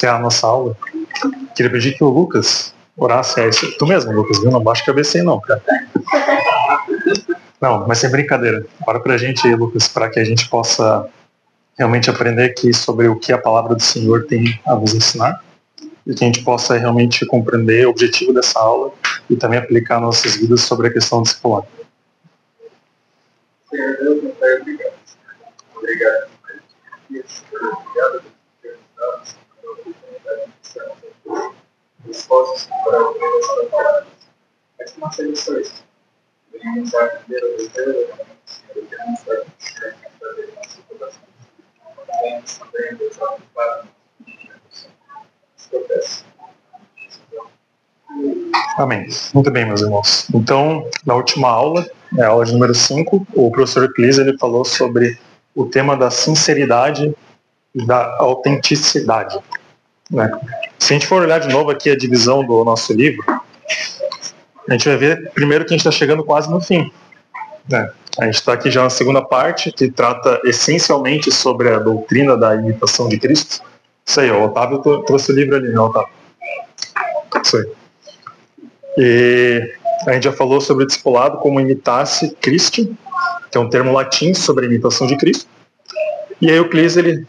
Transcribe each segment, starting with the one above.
iniciar a nossa aula, queria pedir que o Lucas orasse. É isso. Tu mesmo, Lucas, viu? Não baixa a cabeça aí não, cara. Não, mas sem brincadeira. Ora pra gente aí, Lucas, para que a gente possa realmente aprender aqui sobre o que a palavra do Senhor tem a nos ensinar e que a gente possa realmente compreender o objetivo dessa aula e também aplicar nossas vidas sobre a questão do discipulado. Senhor Deus, meu Pai, obrigado. Obrigado pela oportunidade de estarmos dispostos para ouvir essa palavra. Mas que não seja só isso. Venhamos a aprender a obedecer a Senhor, queremos estar com o Senhor para fazer nossas corações. Venhamos também a Deus para nós. Amém. Muito bem, meus irmãos. Então, na última aula, a aula de número 5, o professor Euclides ele falou sobre o tema da sinceridade e da autenticidade. Né? Se a gente for olhar de novo aqui a divisão do nosso livro, a gente vai ver primeiro que a gente está chegando quase no fim. Né? A gente está aqui já na segunda parte, que trata essencialmente sobre a doutrina da imitação de Cristo. Isso aí, o Otávio trouxe o livro ali, né, Otávio? Isso aí. E a gente já falou sobre o discipulado como imitasse Cristo, que é um termo latim sobre a imitação de Cristo. E aí o Euclides, ele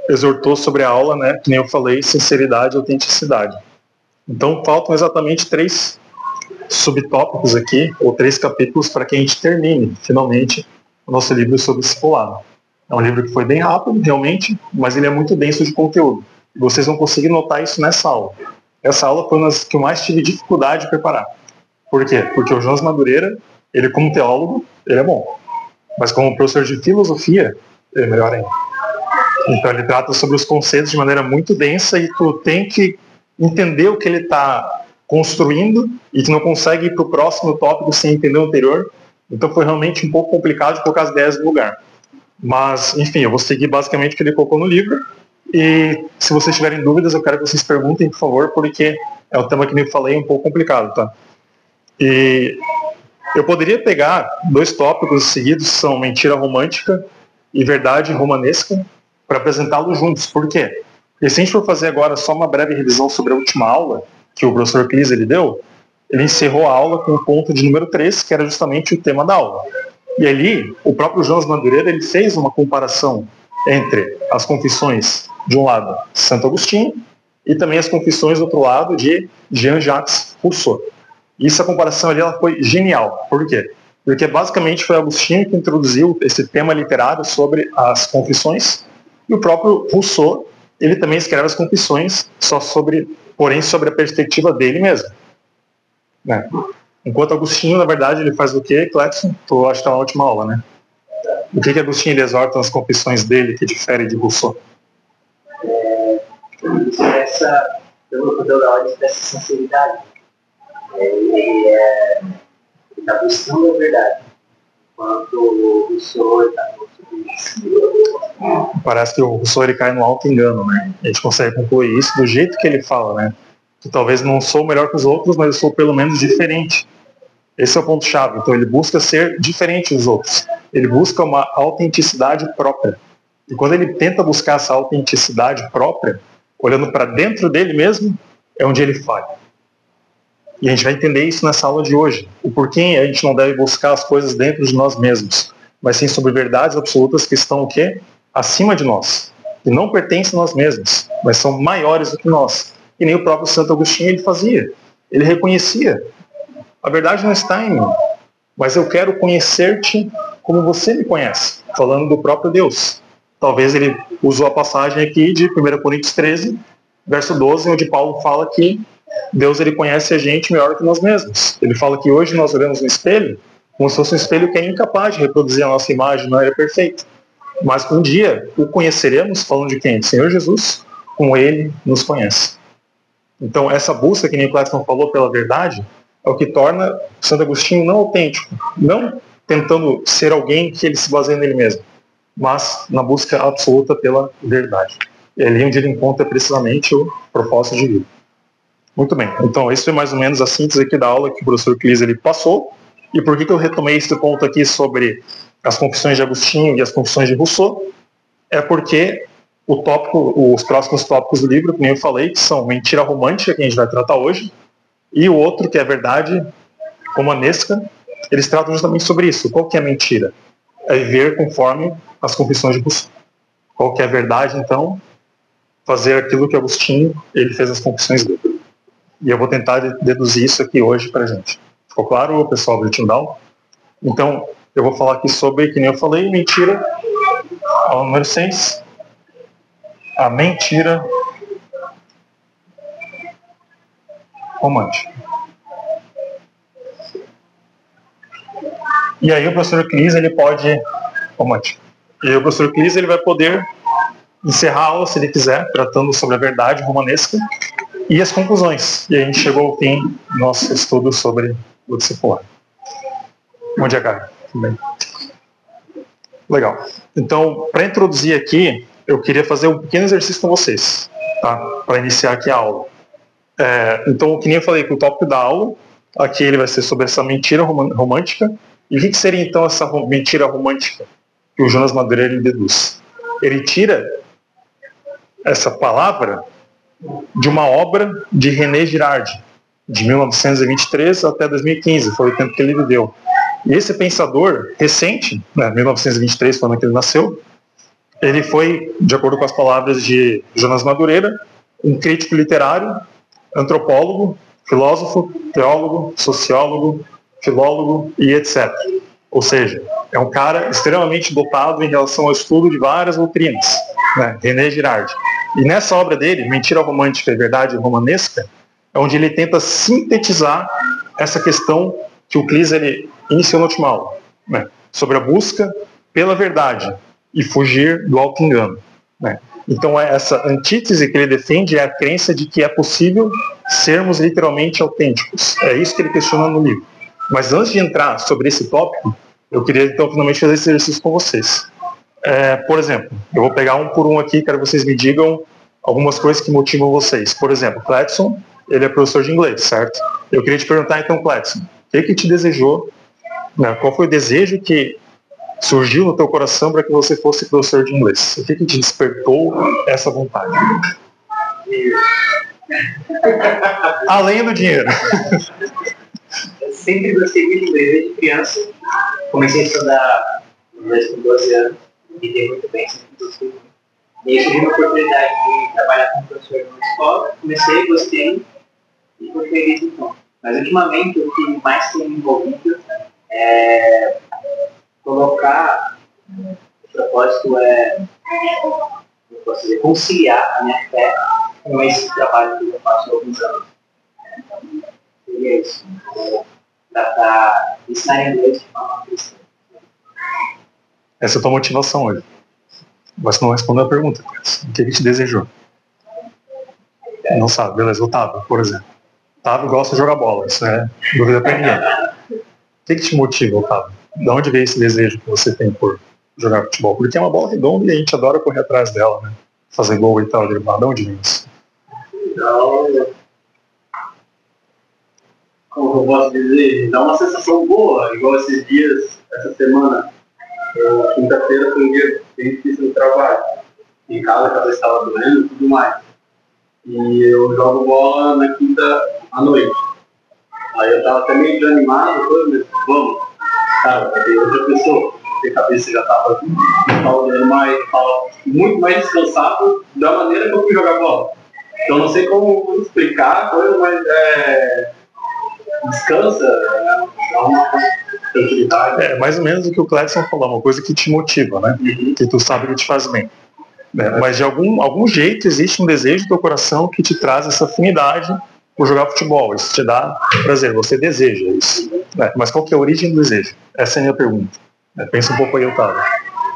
exortou sobre a aula, né, que nem eu falei, sinceridade e autenticidade. Então faltam exatamente 3 subtópicos aqui, ou 3 capítulos, para que a gente termine, finalmente, o nosso livro sobre discipulado. É um livro que foi bem rápido, realmente, mas ele é muito denso de conteúdo. Vocês vão conseguir notar isso nessa aula. Essa aula foi uma das que eu mais tive dificuldade de preparar. Por quê? Porque o Jonas Madureira, ele como teólogo, ele é bom. Mas como professor de filosofia, ele é melhor ainda. Então ele trata sobre os conceitos de maneira muito densa e tu tem que entender o que ele está construindo e tu não consegue ir para o próximo tópico sem entender o anterior. Então foi realmente um pouco complicado de colocar as ideias no lugar. Mas, enfim, eu vou seguir basicamente o que ele colocou no livro. E se vocês tiverem dúvidas, eu quero que vocês perguntem, por favor, porque é um tema que eu falei um pouco complicado, tá? E eu poderia pegar 2 tópicos seguidos, que são mentira romântica e verdade romanesca, para apresentá-los juntos. Por quê? Porque se a gente for fazer agora só uma breve revisão sobre a última aula que o professor Euclides ele deu, ele encerrou a aula com o ponto de número 3, que era justamente o tema da aula. E ali, o próprio Jonas Madureira ele fez uma comparação entre as confissões, de um lado, de Santo Agostinho, e também as confissões do outro lado de Jean-Jacques Rousseau. E essa comparação ali ela foi genial. Por quê? Porque basicamente foi Agostinho que introduziu esse tema literário sobre as confissões, e o próprio Rousseau, ele também escreve as confissões, porém sobre a perspectiva dele mesmo. Né? Enquanto Agostinho, na verdade, ele faz o quê, Clexon? Tu acha que está na última aula, né? O que Agostinho ele exorta nas confissões dele que difere de Rousseau? Ele expressa, pelo da hora, expressa sinceridade. Ele está buscando a verdade. Enquanto o Rousseau está buscando. Parece que o Rousseau ele cai no alto engano, né? A gente consegue concluir isso do jeito que ele fala, né? Que talvez não sou melhor que os outros, mas eu sou pelo menos diferente. Esse é o ponto-chave. Então ele busca ser diferente dos outros. Ele busca uma autenticidade própria. E quando ele tenta buscar essa autenticidade própria, olhando para dentro dele mesmo, é onde ele falha. E a gente vai entender isso nessa aula de hoje. O porquê a gente não deve buscar as coisas dentro de nós mesmos, mas sim sobre verdades absolutas que estão o quê? Acima de nós. Que não pertencem a nós mesmos, mas são maiores do que nós. E nem o próprio Santo Agostinho ele fazia. Ele reconhecia. A verdade não está em mim, mas eu quero conhecer-te como você me conhece, falando do próprio Deus. Talvez ele usou a passagem aqui de 1 Coríntios 13, verso 12, onde Paulo fala que Deus ele conhece a gente melhor que nós mesmos. Ele fala que hoje nós olhamos no espelho como se fosse um espelho que é incapaz de reproduzir a nossa imagem, não é perfeito. Mas um dia o conheceremos, falando de quem? Do Senhor Jesus, como ele nos conhece. Então essa busca que nem o Clexon falou pela verdade é o que torna Santo Agostinho não autêntico, não tentando ser alguém que ele se baseia nele mesmo, mas na busca absoluta pela verdade. É ali onde ele encontra precisamente o propósito de vida. Muito bem, então isso é mais ou menos a síntese aqui da aula que o professor Euclides ele passou. E por que eu retomei esse ponto aqui sobre as confissões de Agostinho e as confissões de Rousseau? É porque os próximos tópicos do livro, que nem eu falei, que são mentira romântica, que a gente vai tratar hoje, e o outro, que é verdade romanesca, eles tratam justamente sobre isso. Qual que é a mentira? É viver conforme as confissões de Agostinho. Qual que é a verdade, então? Fazer aquilo que Agostinho ele fez as confissões dele. E eu vou tentar deduzir isso aqui hoje pra gente. Ficou claro, pessoal do Tindal? Então, eu vou falar aqui sobre, que nem eu falei, mentira. Aula número 6. A mentira romântica. E aí o professor Euclides, ele pode... Romântica. E aí o professor Euclides, ele vai poder encerrar a aula, se ele quiser, tratando sobre a verdade romanesca e as conclusões. E a gente chegou ao fim do nosso estudo sobre o discipular. Bom dia, cara. Tudo bem? Legal. Então, para introduzir aqui, eu queria fazer um pequeno exercício com vocês, tá? Para iniciar aqui a aula. Então, que nem eu falei, que o tópico da aula, aqui ele vai ser sobre essa mentira romântica. E o que seria, então, essa mentira romântica que o Jonas Madureira deduz? Ele tira essa palavra de uma obra de René Girardi, de 1923 até 2015, foi o tempo que ele viveu. E esse pensador recente, 1923, quando ele nasceu, ele foi, de acordo com as palavras de Jonas Madureira, um crítico literário, antropólogo, filósofo, teólogo, sociólogo, filólogo e etc. Ou seja, é um cara extremamente dotado em relação ao estudo de várias doutrinas, René Girardi. E nessa obra dele, Mentira Romântica e Verdade Romanesca, é onde ele tenta sintetizar essa questão que o Euclides ele iniciou na última aula, sobre a busca pela verdade e fugir do auto-engano. Então, essa antítese que ele defende é a crença de que é possível sermos literalmente autênticos. É isso que ele questiona no livro. Mas antes de entrar sobre esse tópico, eu queria então finalmente fazer esse exercício com vocês. Por exemplo, eu vou pegar um por um aqui, quero que vocês me digam algumas coisas que motivam vocês. Por exemplo, Cledson, ele é professor de inglês, certo? Eu queria te perguntar então, Cledson, o que te desejou, qual foi o desejo que surgiu no teu coração para que você fosse professor de inglês? O que te despertou essa vontade? Além do dinheiro. Eu sempre gostei muito de inglês desde criança. Comecei a estudar inglês com 12 anos. Me dei muito bem, sempre gostei muito. E aí surgiu uma oportunidade de trabalhar como professor numa escola. Comecei, gostei e foi feliz então. Mas ultimamente o que mais tem me envolvido é colocar, o propósito eu posso dizer, conciliar a minha fé com esse trabalho que eu faço há alguns anos. Então, seria isso. Tratar, ensinar inglês de forma cristã. Essa é a tua motivação hoje. Mas não respondeu a pergunta. O que te desejou? Não sabe, beleza. Otávio, por exemplo. Otávio gosta de jogar bola, isso é dúvida para ninguém. O que te motiva, Otávio? De onde veio esse desejo que você tem por jogar futebol? Porque é uma bola redonda e a gente adora correr atrás dela, fazer gol e tal, driblar. De onde vem isso? Então, como eu posso dizer, dá uma sensação boa, igual esses dias, essa semana. Quinta-feira foi um dia bem difícil no trabalho. Em casa, a cabeça estava doendo e tudo mais. E eu jogo bola na quinta à noite. Aí eu estava até meio desanimado, mas vamos. Cara, tem outra pessoa. A cabeça já estava muito mais descansado da maneira que eu fui jogar bola. Então não sei como explicar a coisa, mas descansa, dá uma tranquilidade. Mais ou menos o que o Cledson falou, uma coisa que te motiva, Uhum. Que tu sabe que te faz bem. Mas de algum jeito existe um desejo do teu coração que te traz essa afinidade por jogar futebol. Isso te dá prazer, você deseja isso. Mas qual que é a origem do desejo? Essa é a minha pergunta. Pensa um pouco aí, Otávio.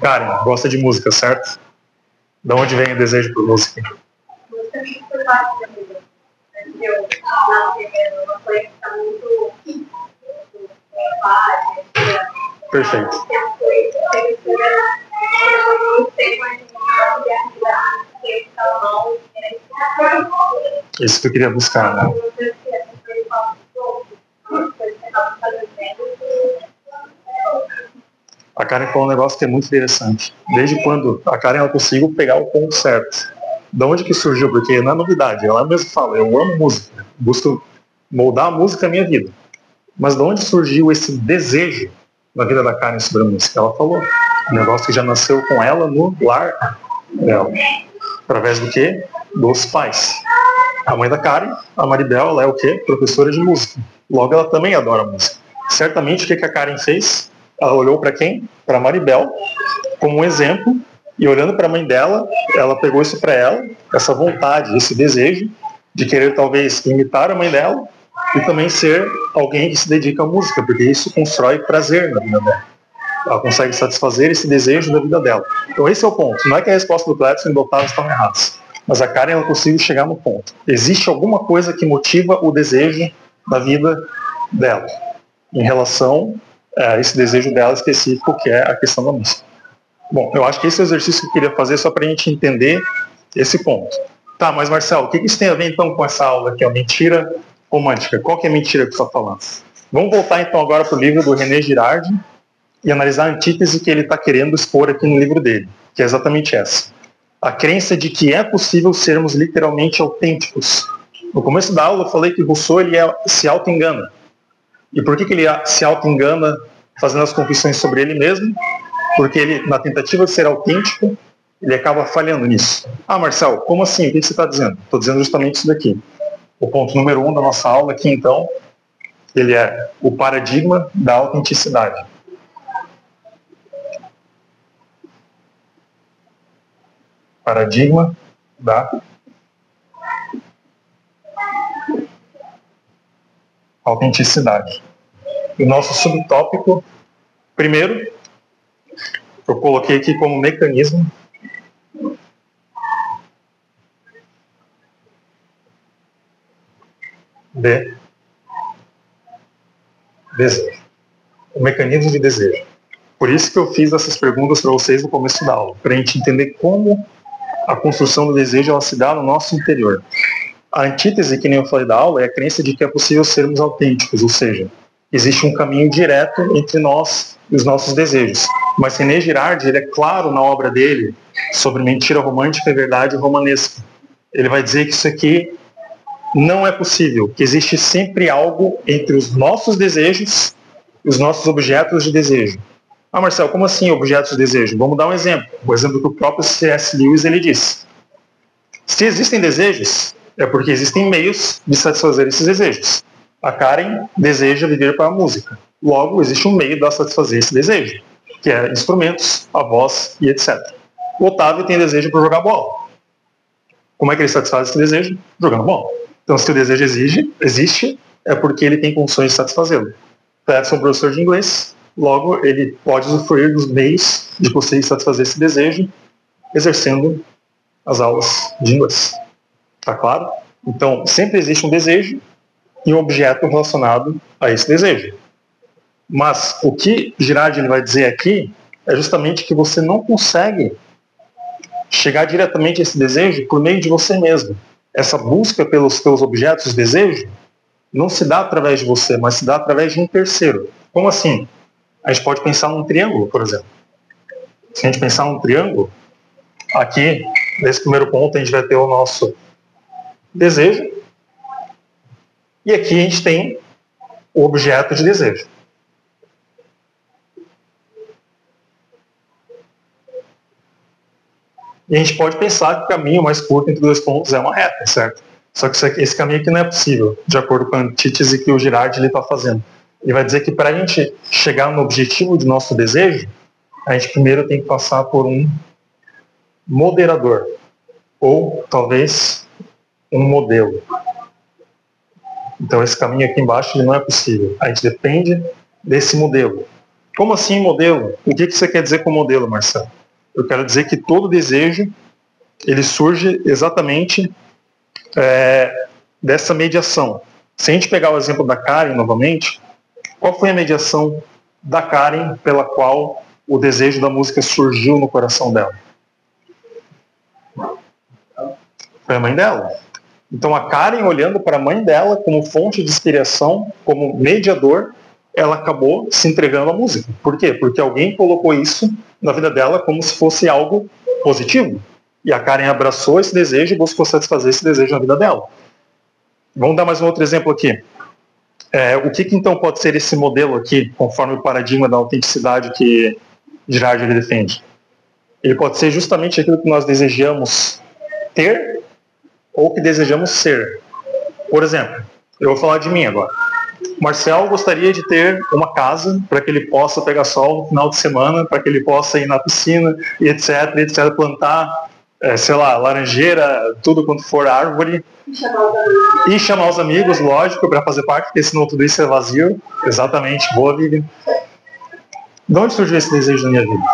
Karen, gosta de música, certo? De onde vem o desejo por música? Música por parte da vida. Eu nasci mesmo, uma coisa que está muito empática. Perfeito. Isso que eu queria buscar, A Karen falou um negócio que é muito interessante. Desde quando a Karen ela conseguiu pegar o ponto certo. De onde que surgiu? Porque não é novidade. Ela mesma fala, eu amo música. Busco moldar a música à minha vida. Mas de onde surgiu esse desejo na vida da Karen sobre a música? Ela falou. Um negócio que já nasceu com ela no lar dela. Através do quê? Dos pais. A mãe da Karen, a Maribel, ela é o quê? Professora de música. Logo, ela também adora música. Certamente, o que a Karen fez? Ela olhou para quem? Para Maribel, como um exemplo, e olhando para a mãe dela, ela pegou isso para ela, essa vontade, esse desejo de querer talvez imitar a mãe dela e também ser alguém que se dedica à música, porque isso constrói prazer na vida dela. Ela consegue satisfazer esse desejo da vida dela. Então esse é o ponto. Não é que a resposta do Clédson e do Otávio estavam erradas, mas a Karen ela conseguiu chegar no ponto. Existe alguma coisa que motiva o desejo da vida dela em relação a esse desejo dela específico, que é a questão da música. Bom, eu acho que esse é o exercício que eu queria fazer só para a gente entender esse ponto. Tá, mas Marcelo, o que isso tem a ver então com essa aula aqui, a mentira romântica? Qual que é a mentira que você está falando? Vamos voltar então agora para o livro do René Girardi e analisar a antítese que ele está querendo expor aqui no livro dele, que é exatamente essa. A crença de que é possível sermos literalmente autênticos. No começo da aula eu falei que Rousseau ele se auto-engana. E por que ele se auto-engana fazendo as confissões sobre ele mesmo? Porque ele, na tentativa de ser autêntico, ele acaba falhando nisso. Ah, Marcelo, como assim? O que você está dizendo? Estou dizendo justamente isso daqui. O ponto número 1 da nossa aula aqui, então, ele é o paradigma da autenticidade. Paradigma da autenticidade. E o nosso subtópico, primeiro, eu coloquei aqui como mecanismo de desejo. O mecanismo de desejo. Por isso que eu fiz essas perguntas para vocês no começo da aula, para a gente entender como a construção do desejo ela se dá no nosso interior. A antítese, que nem eu falei da aula, é a crença de que é possível sermos autênticos, ou seja, existe um caminho direto entre nós e os nossos desejos. Mas René Girardi, ele é claro na obra dele sobre mentira romântica e verdade romanesca. Ele vai dizer que isso aqui não é possível, que existe sempre algo entre os nossos desejos e os nossos objetos de desejo. Ah, Marcelo, como assim objetos de desejo? Vamos dar um exemplo. O exemplo que o próprio C.S. Lewis ele diz. Se existem desejos, é porque existem meios de satisfazer esses desejos. A Karen deseja viver para a música. Logo, existe um meio de satisfazer esse desejo, que é instrumentos, a voz e etc. O Otávio tem desejo para jogar bola. Como é que ele satisfaz esse desejo? Jogando bola. Então, se o desejo existe, é porque ele tem condições de satisfazê-lo. Clédson é um professor de inglês, logo ele pode usufruir dos meios de conseguir satisfazer esse desejo, exercendo as aulas de inglês. Tá claro? Então, sempre existe um desejo e um objeto relacionado a esse desejo. Mas o que Girardi ele vai dizer aqui é justamente que você não consegue chegar diretamente a esse desejo por meio de você mesmo. Essa busca pelos seus objetos de desejo não se dá através de você, mas se dá através de um terceiro. Como assim? A gente pode pensar num triângulo, por exemplo. Se a gente pensar num triângulo, aqui, nesse primeiro ponto, a gente vai ter o nosso desejo. E aqui a gente tem o objeto de desejo. E a gente pode pensar que o caminho mais curto entre dois pontos é uma reta, certo? Só que esse caminho aqui não é possível, de acordo com a antítese que o Girardi está fazendo. Ele vai dizer que para a gente chegar no objetivo do nosso desejo, a gente primeiro tem que passar por um moderador, ou talvez um modelo. Então esse caminho aqui embaixo ele não é possível. A gente depende desse modelo. Como assim modelo? O que você quer dizer com modelo, Marcelo? Eu quero dizer que todo desejo ele surge exatamente dessa mediação. Se a gente pegar o exemplo da Karen novamente, qual foi a mediação da Karen pela qual o desejo da música surgiu no coração dela? Foi a mãe dela. Então a Karen, olhando para a mãe dela como fonte de inspiração, como mediador, ela acabou se entregando à música. Por quê? Porque alguém colocou isso na vida dela como se fosse algo positivo. E a Karen abraçou esse desejo e buscou satisfazer esse desejo na vida dela. Vamos dar mais um outro exemplo aqui. O que então pode ser esse modelo aqui, conforme o paradigma da autenticidade que Girard ele defende? Ele pode ser justamente aquilo que nós desejamos ter ou que desejamos ser. Por exemplo, eu vou falar de mim agora. Marcel gostaria de ter uma casa para que ele possa pegar sol no final de semana, para que ele possa ir na piscina e etc, plantar, laranjeira, tudo quanto for árvore. E chamar os amigos, lógico, para fazer parte, porque senão tudo isso é vazio. Exatamente, boa, Vivian. De onde surgiu esse desejo na minha vida?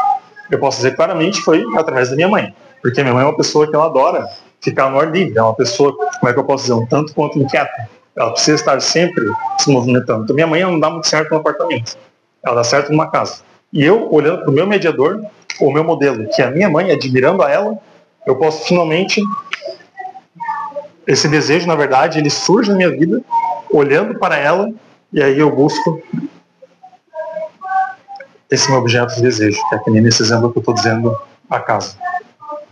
Eu posso dizer claramente foi através da minha mãe. Porque minha mãe é uma pessoa que ela adora ficar no ar livre. É uma pessoa, como é que eu posso dizer, um tanto quanto inquieta. Ela precisa estar sempre se movimentando. Então minha mãe não dá muito certo no apartamento. Ela dá certo numa casa. E eu, olhando para o meu mediador, o meu modelo, que é a minha mãe, admirando a ela, eu posso finalmente... Esse desejo, na verdade, ele surge na minha vida, olhando para ela, e aí eu busco esse meu objeto de desejo, que é que nem nesse exemplo que eu estou dizendo, a casa.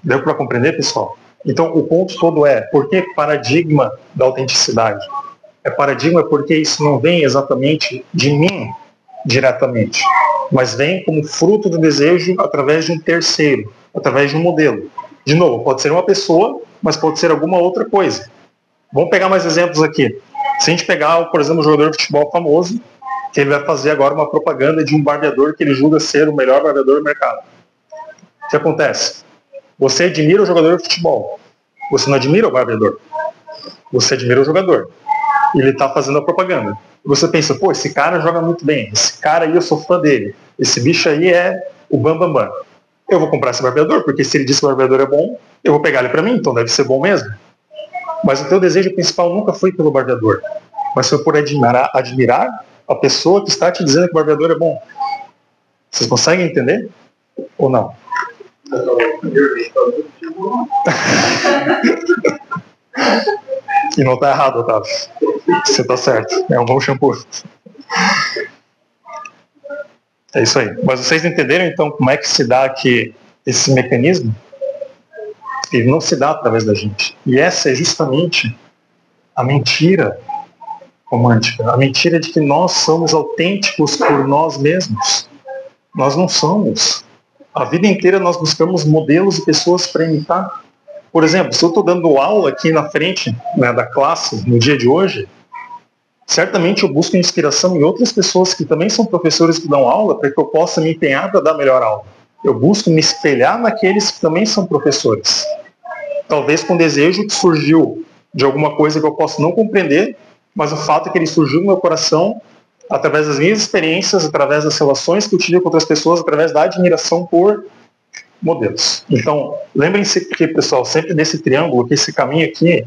Deu para compreender, pessoal? Então, o ponto todo é, por que paradigma da autenticidade? Paradigma porque isso não vem exatamente de mim, diretamente, mas vem como fruto do desejo através de um terceiro, através de um modelo. De novo, pode ser uma pessoa, mas pode ser alguma outra coisa. Vamos pegar mais exemplos aqui. Se a gente pegar, por exemplo, um jogador de futebol famoso, que ele vai fazer agora uma propaganda de um barbeador que ele julga ser o melhor barbeador do mercado. O que acontece? Você admira o jogador de futebol. Você não admira o barbeador. Você admira o jogador. E ele está fazendo a propaganda. E você pensa, pô, esse cara joga muito bem. Esse cara aí eu sou fã dele. Esse bicho aí é o bambambam. Bam, bam. Eu vou comprar esse barbeador, porque se ele disse que o barbeador é bom, eu vou pegar ele para mim, então deve ser bom mesmo. Mas o teu desejo principal nunca foi pelo barbeador, mas foi por admirar a pessoa que está te dizendo que o barbeador é bom. Vocês conseguem entender? Ou não? E não está errado, Otávio. Você está certo. É um bom shampoo. É isso aí. Mas vocês entenderam, então, como é que se dá aqui esse mecanismo? Ele não se dá através da gente. E essa é justamente a mentira romântica. A mentira de que nós somos autênticos por nós mesmos. Nós não somos. A vida inteira nós buscamos modelos e pessoas para imitar. Por exemplo, se eu estou dando aula aqui na frente, né, da classe no dia de hoje, certamente eu busco inspiração em outras pessoas que também são professores que dão aula para que eu possa me empenhar para dar melhor aula. Eu busco me espelhar naqueles que também são professores. Talvez com desejo que surgiu de alguma coisa que eu possa não compreender, mas o fato é que ele surgiu no meu coração através das minhas experiências, através das relações que eu tive com outras pessoas, através da admiração por modelos. Então, lembrem-se que, pessoal, sempre nesse triângulo, que esse caminho aqui,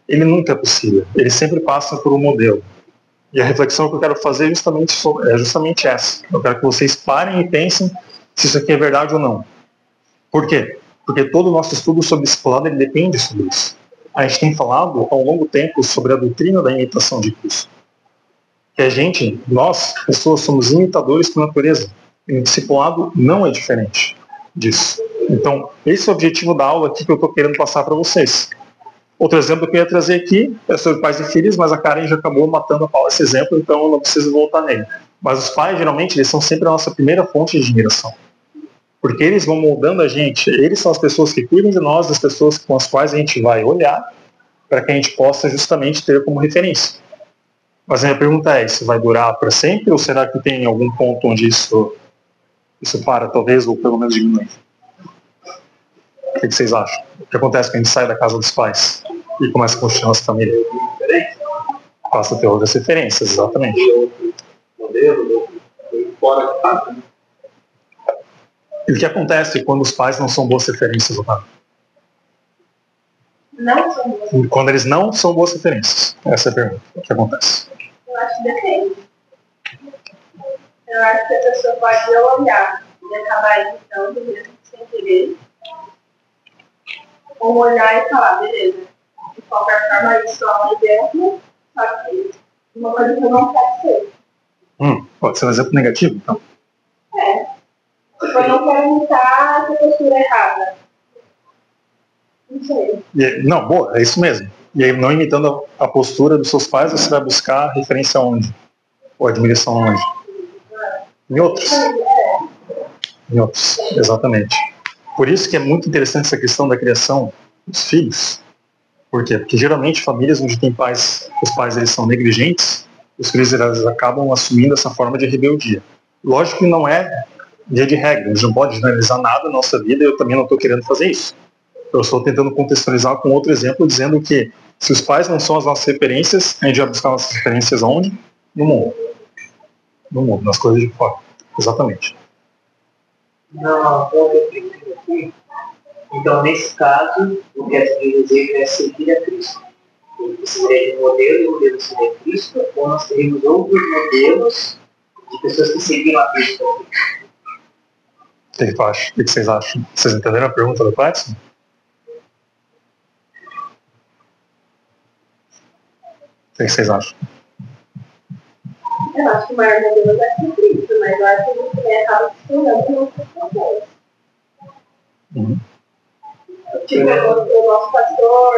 ele nunca é possível. Ele sempre passa por um modelo. E a reflexão que eu quero fazer é justamente essa. Eu quero que vocês parem e pensem se isso aqui é verdade ou não. Por quê? Porque todo o nosso estudo sobre esse lado ele depende sobre isso. A gente tem falado ao longo tempo sobre a doutrina da imitação de Cristo. Que a gente, nós, pessoas, somos imitadores por natureza. E o discipulado não é diferente disso. Então, esse é o objetivo da aula aqui que eu estou querendo passar para vocês. Outro exemplo que eu ia trazer aqui é sobre pais e filhos, mas a Karen já acabou matando a pau esse exemplo, então eu não preciso voltar nele. Mas os pais, geralmente, eles são sempre a nossa primeira fonte de admiração. Porque eles vão moldando a gente, eles são as pessoas que cuidam de nós, as pessoas com as quais a gente vai olhar, para que a gente possa justamente ter como referência. Mas a minha pergunta é, isso vai durar para sempre, ou será que tem algum ponto onde isso para, talvez, ou pelo menos diminui? O que vocês acham? O que acontece quando a gente sai da casa dos pais e começa a construir a nossa família? Passa a ter outras referências, exatamente. Modelo, fora de casa. E o que acontece quando os pais não são boas referências, Otávio? Não são boas. Quando eles não são boas referências. Essa é a pergunta. O que acontece? Eu acho que depende. Eu acho que a pessoa pode olhar e acabar imitando mesmo sem querer. Ou olhar e falar, beleza. De qualquer forma, isso é um exemplo, só que uma coisa que eu não quero ser. Pode ser um exemplo negativo, então. Tipo, eu não quero imitar essa postura errada. Não sei. Não, boa, é isso mesmo. E aí, não imitando a postura dos seus pais, você vai buscar referência onde? Ou admiração onde? Em outros. Em outros, exatamente. Por isso que é muito interessante essa questão da criação dos filhos. Por quê? Porque geralmente famílias onde tem pais, os pais eles são negligentes, os filhos eles acabam assumindo essa forma de rebeldia. Lógico que não é via de regra, a gente não pode generalizar nada na nossa vida e eu também não estou querendo fazer isso. Eu estou tentando contextualizar com outro exemplo, dizendo que se os pais não são as nossas referências, a gente vai buscar nossas referências onde? No mundo. No mundo, nas coisas de fora. Exatamente. Não, aqui. Então, nesse caso, o que essa dizer é seguir a Cristo. Ele seria de modelo e o modelo seria Cristo, ou nós teríamos outros modelos de pessoas que seguiram a Cristo. O que vocês acham? Vocês entenderam a pergunta do Clécio? O que vocês acham? Eu acho que o maior modelo é Cristo, mas eu acho que a gente acaba discriminando outras pessoas. Tipo, o nosso pastor,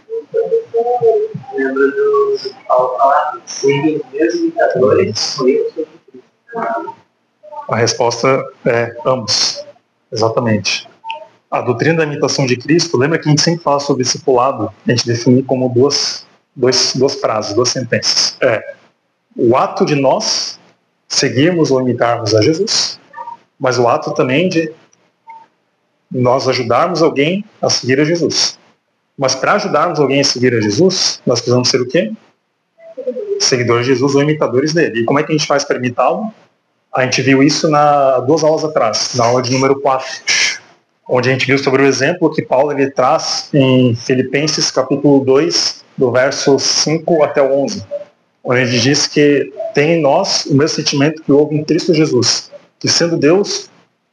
os professores. Lembro do Paulo falar que seguem os mesmos imitadores, são eles sobre Cristo. A resposta é ambos. Exatamente. A doutrina da imitação de Cristo, lembra que a gente sempre fala sobre discipulado, a gente define como duas frases, duas sentenças. O ato de nós seguirmos ou imitarmos a Jesus, mas o ato também de nós ajudarmos alguém a seguir a Jesus. Mas para ajudarmos alguém a seguir a Jesus, nós precisamos ser o quê? Seguidores de Jesus ou imitadores dele. E como é que a gente faz para imitá-lo? A gente viu isso 2 aulas atrás, na aula de número 4, onde a gente viu sobre o exemplo que Paulo ele traz em Filipenses capítulo 2, do verso 5 até o 11, onde ele diz que tem em nós o mesmo sentimento que houve em Cristo Jesus, que sendo Deus,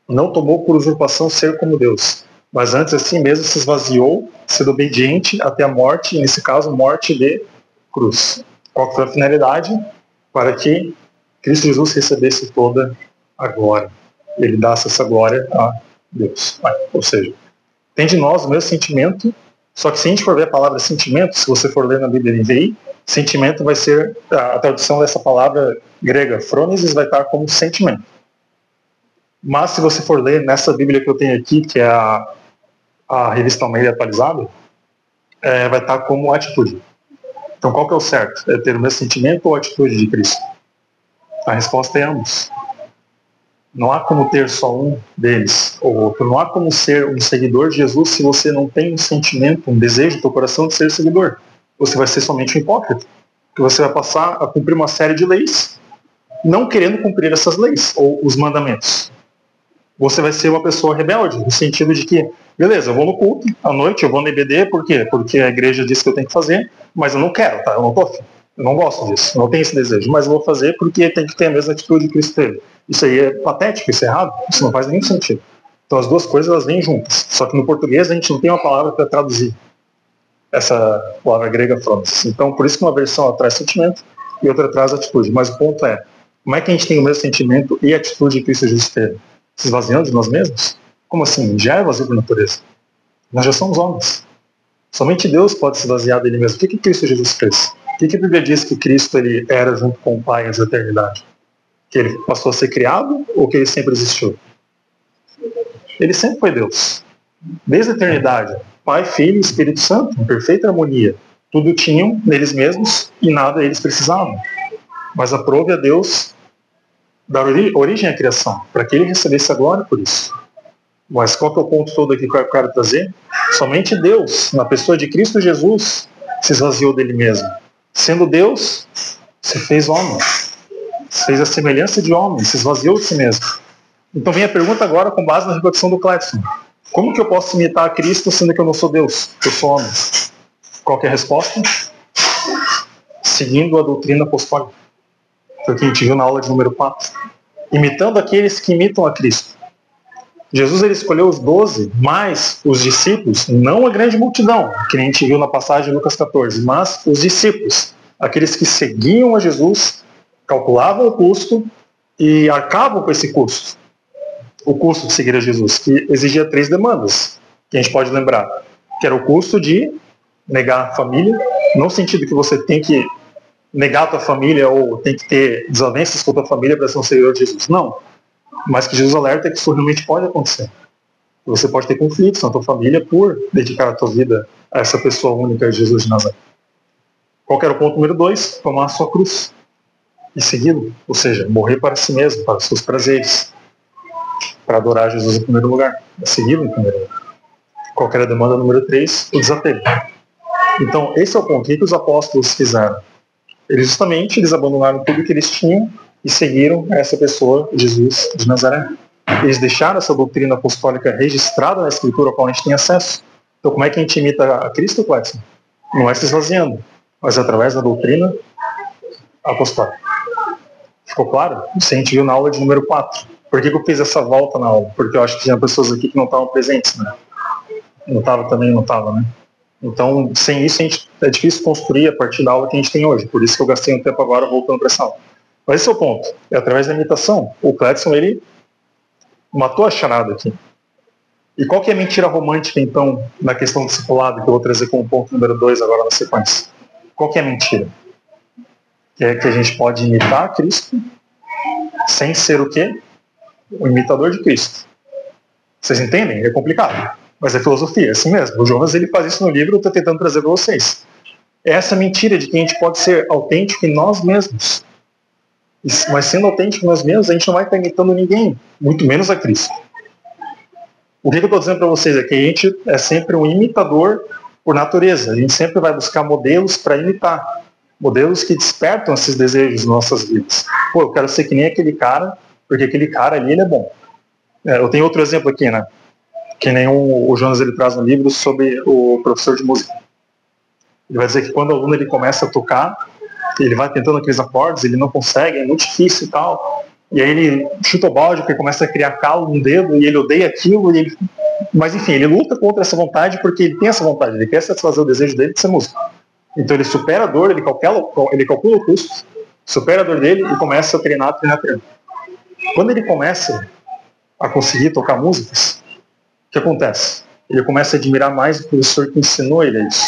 não tomou por usurpação ser como Deus, mas antes assim mesmo se esvaziou, sendo obediente até a morte, e nesse caso, morte de cruz. Qual foi a finalidade? Para que Cristo Jesus recebesse toda a glória. Ele desse essa glória a Deus. Ou seja, tem de nós o mesmo sentimento, só que se a gente for ver a palavra sentimento, se você for ler na Bíblia NVI, sentimento vai ser, a tradução dessa palavra grega, phronesis, vai estar como sentimento. Mas se você for ler nessa Bíblia que eu tenho aqui, que é a revista Almeida atualizada, vai estar como atitude. Então qual que é o certo? É ter o mesmo sentimento ou atitude de Cristo? A resposta é ambos. Não há como ter só um deles ou outro. Não há como ser um seguidor de Jesus se você não tem um sentimento, um desejo do teu coração de ser seguidor. Você vai ser somente um hipócrita. Porque você vai passar a cumprir uma série de leis, não querendo cumprir essas leis ou os mandamentos. Você vai ser uma pessoa rebelde, no sentido de que, beleza, eu vou no culto, à noite eu vou no EBD, por quê? Porque a igreja disse que eu tenho que fazer, mas eu não quero, tá? Eu não tô afim. Eu não gosto disso, não tenho esse desejo, mas eu vou fazer porque tem que ter a mesma atitude que Cristo teve. Isso aí é patético, isso é errado, isso não faz nenhum sentido. Então as duas coisas elas vêm juntas, só que no português a gente não tem uma palavra para traduzir essa palavra grega phronesis. Então por isso que uma versão ela traz sentimento e outra traz atitude. Mas o ponto é, como é que a gente tem o mesmo sentimento e atitude que Cristo Jesus teve? Se esvaziando de nós mesmos? Como assim? Já é vazio por natureza. Nós já somos homens. Somente Deus pode se esvaziar dele mesmo. O que Cristo Jesus fez? O que a Bíblia diz que Cristo ele era junto com o Pai antes da eternidade? Que ele passou a ser criado ou que ele sempre existiu? Ele sempre foi Deus. Desde a eternidade, Pai, Filho e Espírito Santo, em perfeita harmonia. Tudo tinham neles mesmos e nada eles precisavam. Mas aprove a Deus dar origem à criação, para que ele recebesse a glória por isso. Mas qual que é o ponto todo aqui que eu quero trazer? Somente Deus, na pessoa de Cristo Jesus, se esvaziou dele mesmo. Sendo Deus, se fez homem. Se fez a semelhança de homem, se esvaziou de si mesmo. Então vem a pergunta agora com base na reflexão do Clédson. Como que eu posso imitar a Cristo sendo que eu não sou Deus? Eu sou homem. Qual que é a resposta? Seguindo a doutrina apostólica. Foi o que a gente viu na aula de número 4. Imitando aqueles que imitam a Cristo. Jesus ele escolheu os 12, mais os discípulos, não a grande multidão, que a gente viu na passagem de Lucas 14, mas os discípulos, aqueles que seguiam a Jesus calculavam o custo e arcavam com esse custo. O custo de seguir a Jesus, que exigia 3 demandas, que a gente pode lembrar, que era o custo de negar a família, não no sentido que você tem que negar a tua família ou tem que ter desavenças com a tua família para ser um seguidor de Jesus. Não. Mas que Jesus alerta que isso realmente pode acontecer. Você pode ter conflitos na tua família por dedicar a tua vida a essa pessoa única de Jesus de Nazaré. Qual que era o ponto número 2? Tomar a sua cruz e segui-lo. Ou seja, morrer para si mesmo, para os seus prazeres. Para adorar Jesus em primeiro lugar. Segui-lo em primeiro lugar. Qual que era a demanda número 3? O desapego. Então, esse é o ponto. O que os apóstolos fizeram? Eles abandonaram tudo que eles tinham e seguiram essa pessoa, Jesus de Nazaré. Eles deixaram essa doutrina apostólica registrada na Escritura, a qual a gente tem acesso. Então, como é que a gente imita a Cristo, Clécio? Não é se esvaziando, mas através da doutrina apostólica. Ficou claro? Isso a gente viu na aula de número 4. Por que eu fiz essa volta na aula? Porque eu acho que tinha pessoas aqui que não estavam presentes, né? Não estava, né? Então, sem isso, é difícil construir a partir da aula que a gente tem hoje. Por isso que eu gastei um tempo agora voltando para essa aula. Mas esse é o ponto. É através da imitação. O Clédson, ele matou a charada aqui. E qual que é a mentira romântica, então, na questão do discipulado, que eu vou trazer como ponto número 2 agora na sequência? Qual que é a mentira? Que é que a gente pode imitar Cristo sem ser o quê? O imitador de Cristo. Vocês entendem? É complicado. Mas é filosofia, é assim mesmo. O Jonas, ele faz isso no livro, eu estou tentando trazer para vocês. É essa mentira de que a gente pode ser autêntico em nós mesmos. Mas sendo autêntico em nós mesmos, a gente não vai estar imitando ninguém, muito menos a Cristo. O que eu estou dizendo para vocês é que a gente é sempre um imitador por natureza. A gente sempre vai buscar modelos para imitar. Modelos que despertam esses desejos nas nossas vidas. Pô, eu quero ser que nem aquele cara, porque aquele cara ali, ele é bom. Eu tenho outro exemplo aqui, né? Que nem o Jonas, ele traz no livro sobre o professor de música. Ele vai dizer que quando o aluno ele começa a tocar, ele vai tentando aqueles acordes, ele não consegue, é muito difícil e tal. E aí ele chuta o balde, porque começa a criar calo no dedo, e ele odeia aquilo, mas enfim, ele luta contra essa vontade, porque ele tem essa vontade, ele quer satisfazer o desejo dele de ser músico. Então ele supera a dor, ele calcula o custo, supera a dor dele e começa a treinar. Quando ele começa a conseguir tocar músicas, o que acontece? Ele começa a admirar mais o professor que ensinou ele a isso.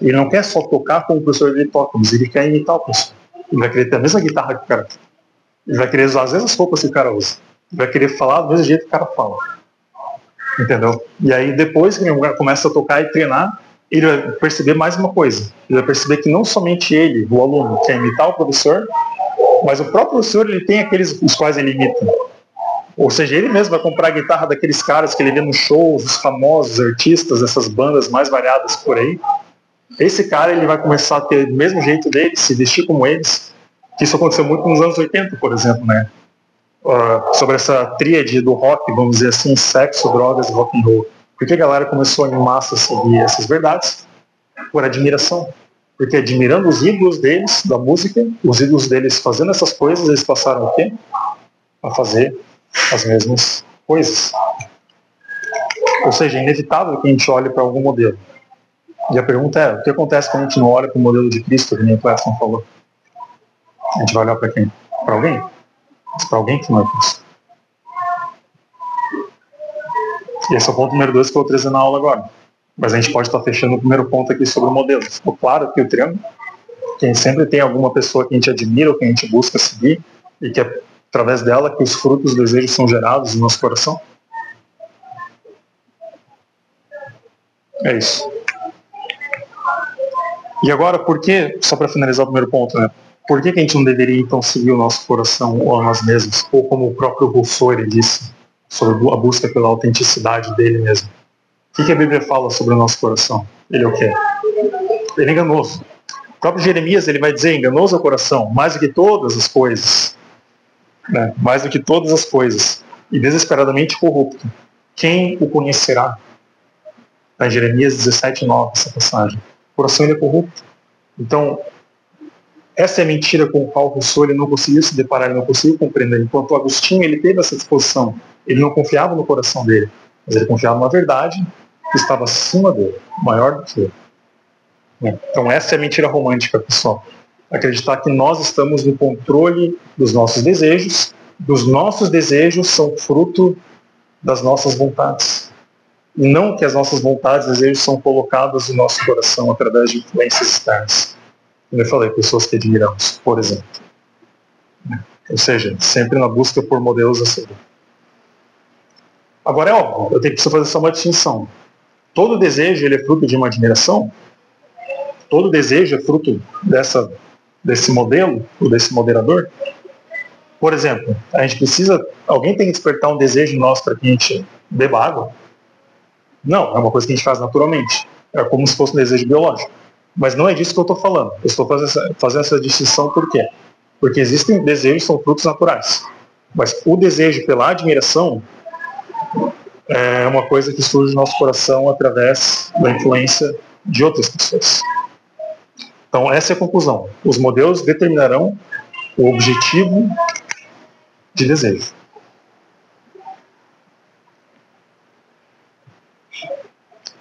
Ele não quer só tocar como o professor dele toca, mas ele quer imitar o professor. Ele vai querer ter a mesma guitarra que o cara tem. Ele vai querer usar as mesmas roupas que o cara usa. Ele vai querer falar do mesmo jeito que o cara fala. Entendeu? E aí depois que ele começa a tocar e treinar, ele vai perceber mais uma coisa. Ele vai perceber que não somente ele, o aluno, quer imitar o professor, mas o próprio professor, ele tem aqueles os quais ele imita. Ou seja, ele mesmo vai comprar a guitarra daqueles caras que ele vê nos shows, os famosos artistas, essas bandas mais variadas por aí. Esse cara, ele vai começar a ter o mesmo jeito deles, se vestir como eles. Isso aconteceu muito nos anos 80, por exemplo, né? Sobre essa tríade do rock, vamos dizer assim, sexo, drogas e rock and roll. Por que a galera começou em massa a seguir essas verdades? Por admiração. Porque admirando os ídolos deles, da música, os ídolos deles fazendo essas coisas, eles passaram o quê? A fazer as mesmas coisas. Ou seja, é inevitável que a gente olhe para algum modelo. E a pergunta é, o que acontece quando a gente não olha para o modelo de Cristo, que nem o Clédson falou? A gente vai olhar para quem? Para alguém? Mas para alguém que não é Cristo. E esse é o ponto número 2 que eu vou trazer na aula agora. Mas a gente pode estar fechando o primeiro ponto aqui sobre o modelo. Ficou claro que o triângulo, que a gente sempre tem alguma pessoa que a gente admira ou que a gente busca seguir, e que é através dela que os frutos dos desejos são gerados no nosso coração? É isso. E agora, por que, só para finalizar o primeiro ponto, né? Por que a gente não deveria, então, seguir o nosso coração ou a nós mesmos? Ou como o próprio Rousseau, ele disse, sobre a busca pela autenticidade dele mesmo. O que a Bíblia fala sobre o nosso coração? Ele é o quê? Ele é enganoso. O próprio Jeremias, ele vai dizer, enganoso é o coração, mais do que todas as coisas. Né? Mais do que todas as coisas. E desesperadamente corrupto. Quem o conhecerá? Em Jeremias 17:9, essa passagem. O coração, ele é corrupto. Então, essa é a mentira com a qual o Rousseau ele não conseguiu se deparar, ele não conseguiu compreender. Enquanto o Agostinho, ele teve essa disposição. Ele não confiava no coração dele, mas ele confiava na verdade que estava acima dele, maior do que ele. Então essa é a mentira romântica, pessoal. Acreditar que nós estamos no controle dos nossos desejos são fruto das nossas vontades. E não que as nossas vontades e desejos são colocadas no nosso coração através de influências externas. Como eu falei, pessoas que admiramos, por exemplo. Ou seja, sempre na busca por modelos a seguir. Agora é óbvio, eu preciso fazer só uma distinção. Todo desejo ele é fruto de uma admiração? Todo desejo é fruto desse modelo, ou desse moderador? Por exemplo, alguém tem que despertar um desejo em nós para que a gente beba água? Não, é uma coisa que a gente faz naturalmente. É como se fosse um desejo biológico. Mas não é disso que eu estou falando. Eu estou fazendo essa distinção por quê? Porque existem desejos que são frutos naturais. Mas o desejo pela admiração é uma coisa que surge no nosso coração através da influência de outras pessoas. Então, essa é a conclusão. Os modelos determinarão o objetivo de desejo.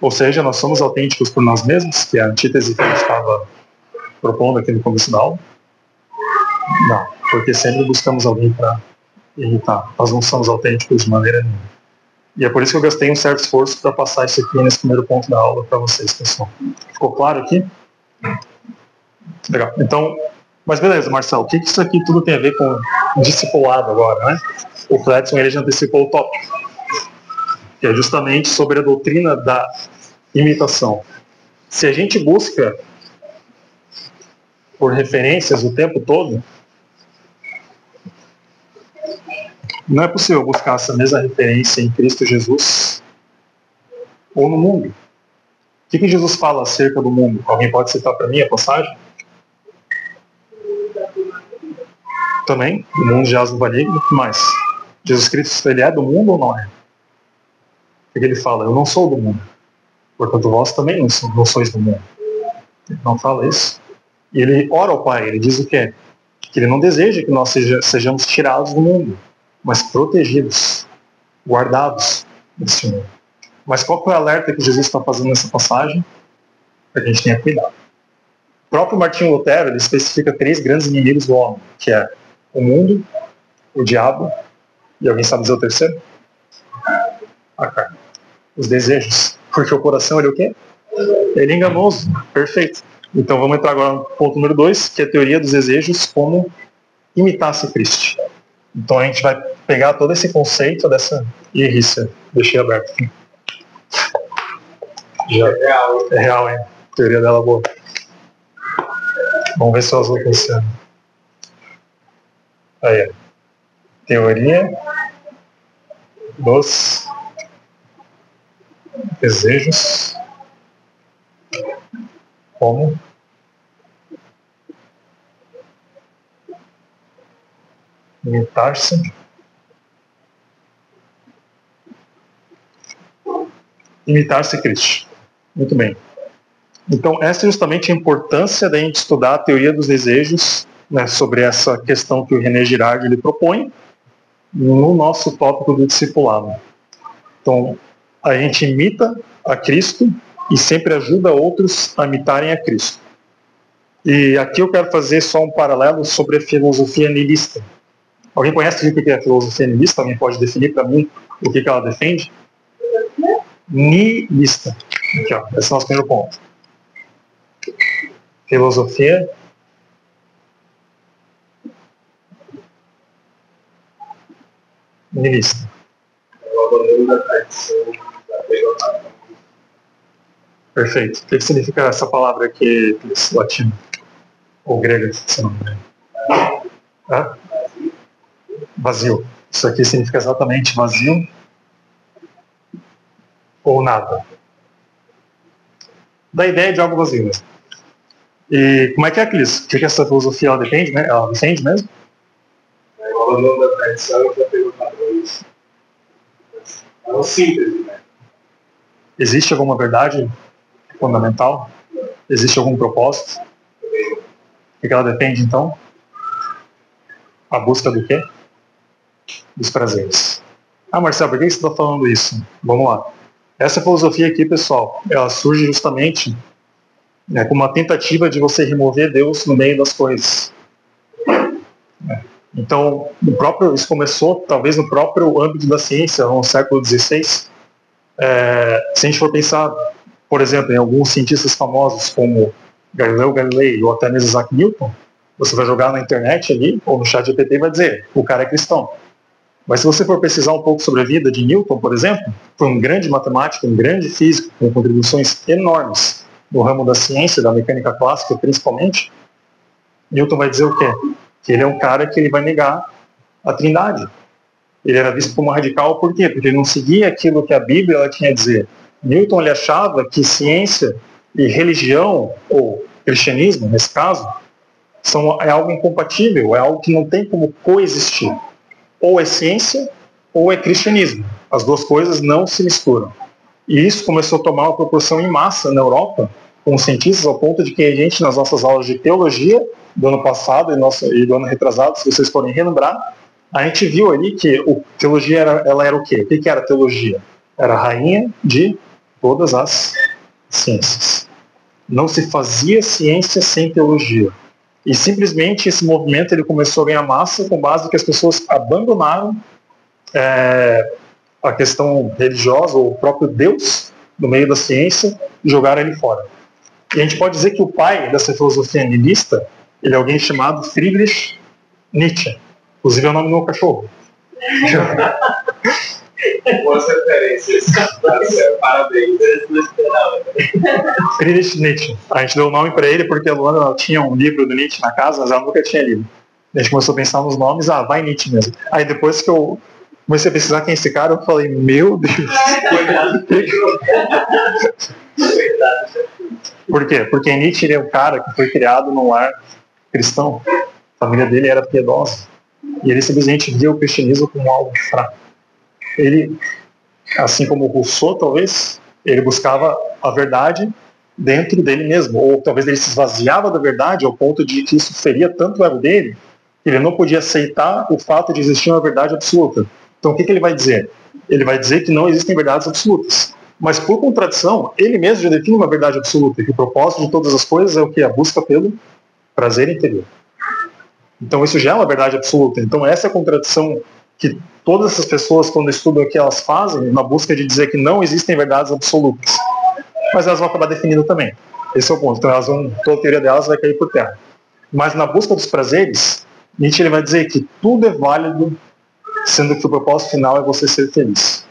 Ou seja, nós somos autênticos por nós mesmos, que é a antítese que a gente estava propondo aqui no começo da aula. Não, porque sempre buscamos alguém para imitar. Nós não somos autênticos de maneira nenhuma. E é por isso que eu gastei um certo esforço para passar isso aqui nesse primeiro ponto da aula para vocês, pessoal. Ficou claro aqui? Legal. Então, mas beleza, Marcelo, o que isso aqui tudo tem a ver com discipulado agora, né? O Fletson, ele já antecipou o tópico, que é justamente sobre a doutrina da imitação. Se a gente busca por referências o tempo todo, não é possível buscar essa mesma referência em Cristo Jesus ou no mundo. O que Jesus fala acerca do mundo? Alguém pode citar para mim a passagem? Também, o mundo jaz no maligno. O que mais? Jesus Cristo, ele é do mundo ou não é? O que ele fala? Eu não sou do mundo. Portanto, vós também não sois do mundo. Ele não fala isso. E ele ora ao Pai, ele diz o quê? Que ele não deseja que nós sejamos tirados do mundo, mas protegidos, guardados desse mundo. Mas qual que é o alerta que Jesus está fazendo nessa passagem? Para que a gente tenha cuidado. O próprio Martinho Lutero, ele especifica 3 grandes inimigos do homem, que é o mundo, o diabo, e alguém sabe dizer o terceiro? A carne. Os desejos. Porque o coração, ele é o quê? Ele é enganoso. Perfeito. Então vamos entrar agora no ponto número 2, que é a teoria dos desejos como imitasse Cristo. Então a gente vai pegar todo esse conceito dessa irrícia. Deixei aberto aqui. É real, hein? A teoria dela é boa. Vamos ver se eu vou pensando. Aí, teoria dos desejos como imitar-se Cristo. Muito bem. Então, essa é justamente a importância da gente estudar a teoria dos desejos, né, sobre essa questão que o René Girard ele propõe no nosso tópico do discipulado. Então, a gente imita a Cristo e sempre ajuda outros a imitarem a Cristo. E aqui eu quero fazer só um paralelo sobre a filosofia nihilista. Alguém conhece o que é a filosofia nihilista? Alguém pode definir para mim o que ela defende? Nihilista. Aqui, ó, esse é o nosso primeiro ponto. Filosofia nihilista. Perfeito. O que significa essa palavra aqui, latino? Ou grega, se não me engano? Vazio. Isso aqui significa exatamente vazio ou nada. Da ideia de algo vazio mesmo. E como é que isso? O que essa filosofia ela defende, né? Ela defende mesmo? Ao longo da tradição, eu já pego padrões. É uma síntese, né? Existe alguma verdade fundamental? Existe algum propósito? O que ela defende, então? A busca do quê? Dos prazeres. Marcelo, por que você está falando isso? Vamos lá. Essa filosofia aqui, pessoal, ela surge justamente como uma tentativa de você remover Deus no meio das coisas. Então, isso começou talvez no próprio âmbito da ciência, no século XVI. Se a gente for pensar, por exemplo, em alguns cientistas famosos como Galileu Galilei ou até mesmo Isaac Newton, você vai jogar na internet ali, ou no chat GPT e vai dizer, o cara é cristão. Mas se você for pesquisar um pouco sobre a vida de Newton, por exemplo, foi um grande matemático, um grande físico, com contribuições enormes no ramo da ciência, da mecânica clássica principalmente. Newton vai dizer o quê? Que ele é um cara que ele vai negar a Trindade. Ele era visto como radical, por quê? Porque ele não seguia aquilo que a Bíblia ela tinha a dizer. Newton ele achava que ciência e religião, ou cristianismo, nesse caso, é algo incompatível, é algo que não tem como coexistir. Ou é ciência, ou é cristianismo. As duas coisas não se misturam. E isso começou a tomar uma proporção em massa na Europa, com os cientistas, ao ponto de que a gente, nas nossas aulas de teologia, do ano passado e do ano retrasado, se vocês forem relembrar, a gente viu ali que a teologia ela era o quê? O que era a teologia? Era a rainha de todas as ciências. Não se fazia ciência sem teologia. E simplesmente esse movimento ele começou a ganhar massa com base em que as pessoas abandonaram a questão religiosa, ou o próprio Deus, no meio da ciência, e jogaram ele fora. E a gente pode dizer que o pai dessa filosofia nihilista, ele é alguém chamado Friedrich Nietzsche. Inclusive é o nome do meu cachorro. Boas referências. Parabéns. Friedrich Nietzsche. A gente deu o nome para ele porque a Luana tinha um livro do Nietzsche na casa, mas ela nunca tinha lido. A gente começou a pensar nos nomes, vai Nietzsche mesmo. Aí depois que eu comecei a pesquisar quem é esse cara, eu falei, meu Deus. Por quê? Porque Nietzsche ele é um cara que foi criado num lar cristão. A família dele era piedosa. E ele simplesmente via o cristianismo como algo fraco. Ele, assim como Rousseau, talvez, ele buscava a verdade dentro dele mesmo. Ou talvez ele se esvaziava da verdade ao ponto de que isso feria tanto o ego dele, que ele não podia aceitar o fato de existir uma verdade absoluta. Então o que ele vai dizer? Ele vai dizer que não existem verdades absolutas. Mas por contradição, ele mesmo já define uma verdade absoluta, que o propósito de todas as coisas é o que? A busca pelo prazer interior. Então isso já é uma verdade absoluta. Então essa é a contradição que todas essas pessoas, quando estudam aqui, elas fazem na busca de dizer que não existem verdades absolutas. Mas elas vão acabar definindo também. Esse é o ponto. Então toda a teoria delas vai cair por terra. Mas na busca dos prazeres, Nietzsche ele vai dizer que tudo é válido, sendo que o propósito final é você ser feliz.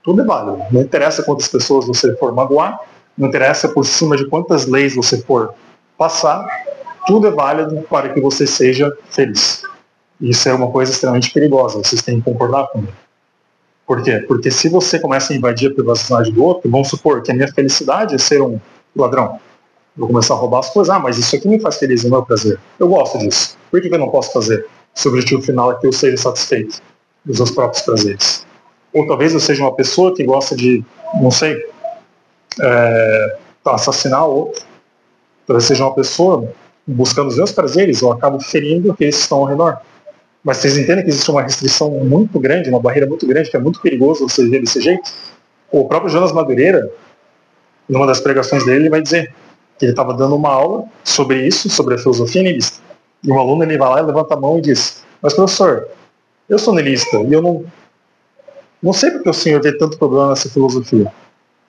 Tudo é válido. Não interessa quantas pessoas você for magoar, não interessa por cima de quantas leis você for passar, tudo é válido para que você seja feliz. Isso é uma coisa extremamente perigosa, vocês têm que concordar comigo. Por quê? Porque se você começa a invadir a privacidade do outro, vamos supor que a minha felicidade é ser um ladrão. Vou começar a roubar as coisas, mas isso aqui me faz feliz, é o meu prazer. Eu gosto disso. Por que eu não posso fazer? Se o objetivo final é que eu seja satisfeito dos meus próprios prazeres. Ou talvez eu seja uma pessoa que gosta de, não sei, assassinar o outro. Talvez seja uma pessoa buscando os meus prazeres, eu acabo ferindo aqueles que estão ao redor. Mas vocês entendem que existe uma restrição muito grande, uma barreira muito grande, que é muito perigoso você viver desse jeito? O próprio Jonas Madureira, numa das pregações dele, ele vai dizer que ele estava dando uma aula sobre isso, sobre a filosofia nihilista. E um aluno ele vai lá e levanta a mão e diz, mas professor, eu sou nihilista e eu não sei porque o senhor vê tanto problema nessa filosofia.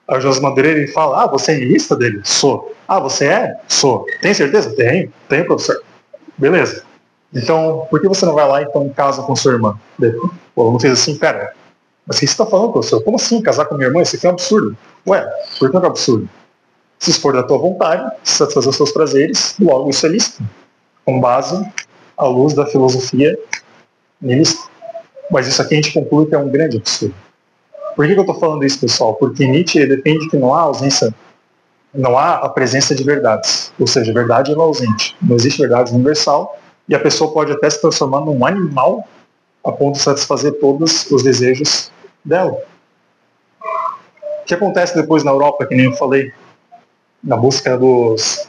Aí o Jonas Madureira ele fala, você é nihilista dele? Sou. Você é? Sou. Tem certeza? Tenho, professor. Beleza. Então, por que você não vai lá e então casa com sua irmã? O aluno fez assim, pera, mas o que você está falando, professor? Como assim casar com minha irmã? Isso aqui é um absurdo. Ué, por que é um absurdo? Se for da tua vontade, satisfazer os seus prazeres, logo isso é lícito, com base à luz da filosofia nihilista. Mas isso aqui a gente conclui que é um grande absurdo. Por que eu estou falando isso, pessoal? Porque Nietzsche defende que não há ausência, não há a presença de verdades. Ou seja, a verdade é ausente. Não existe verdade universal e a pessoa pode até se transformar num animal a ponto de satisfazer todos os desejos dela. O que acontece depois na Europa, que nem eu falei, na busca dos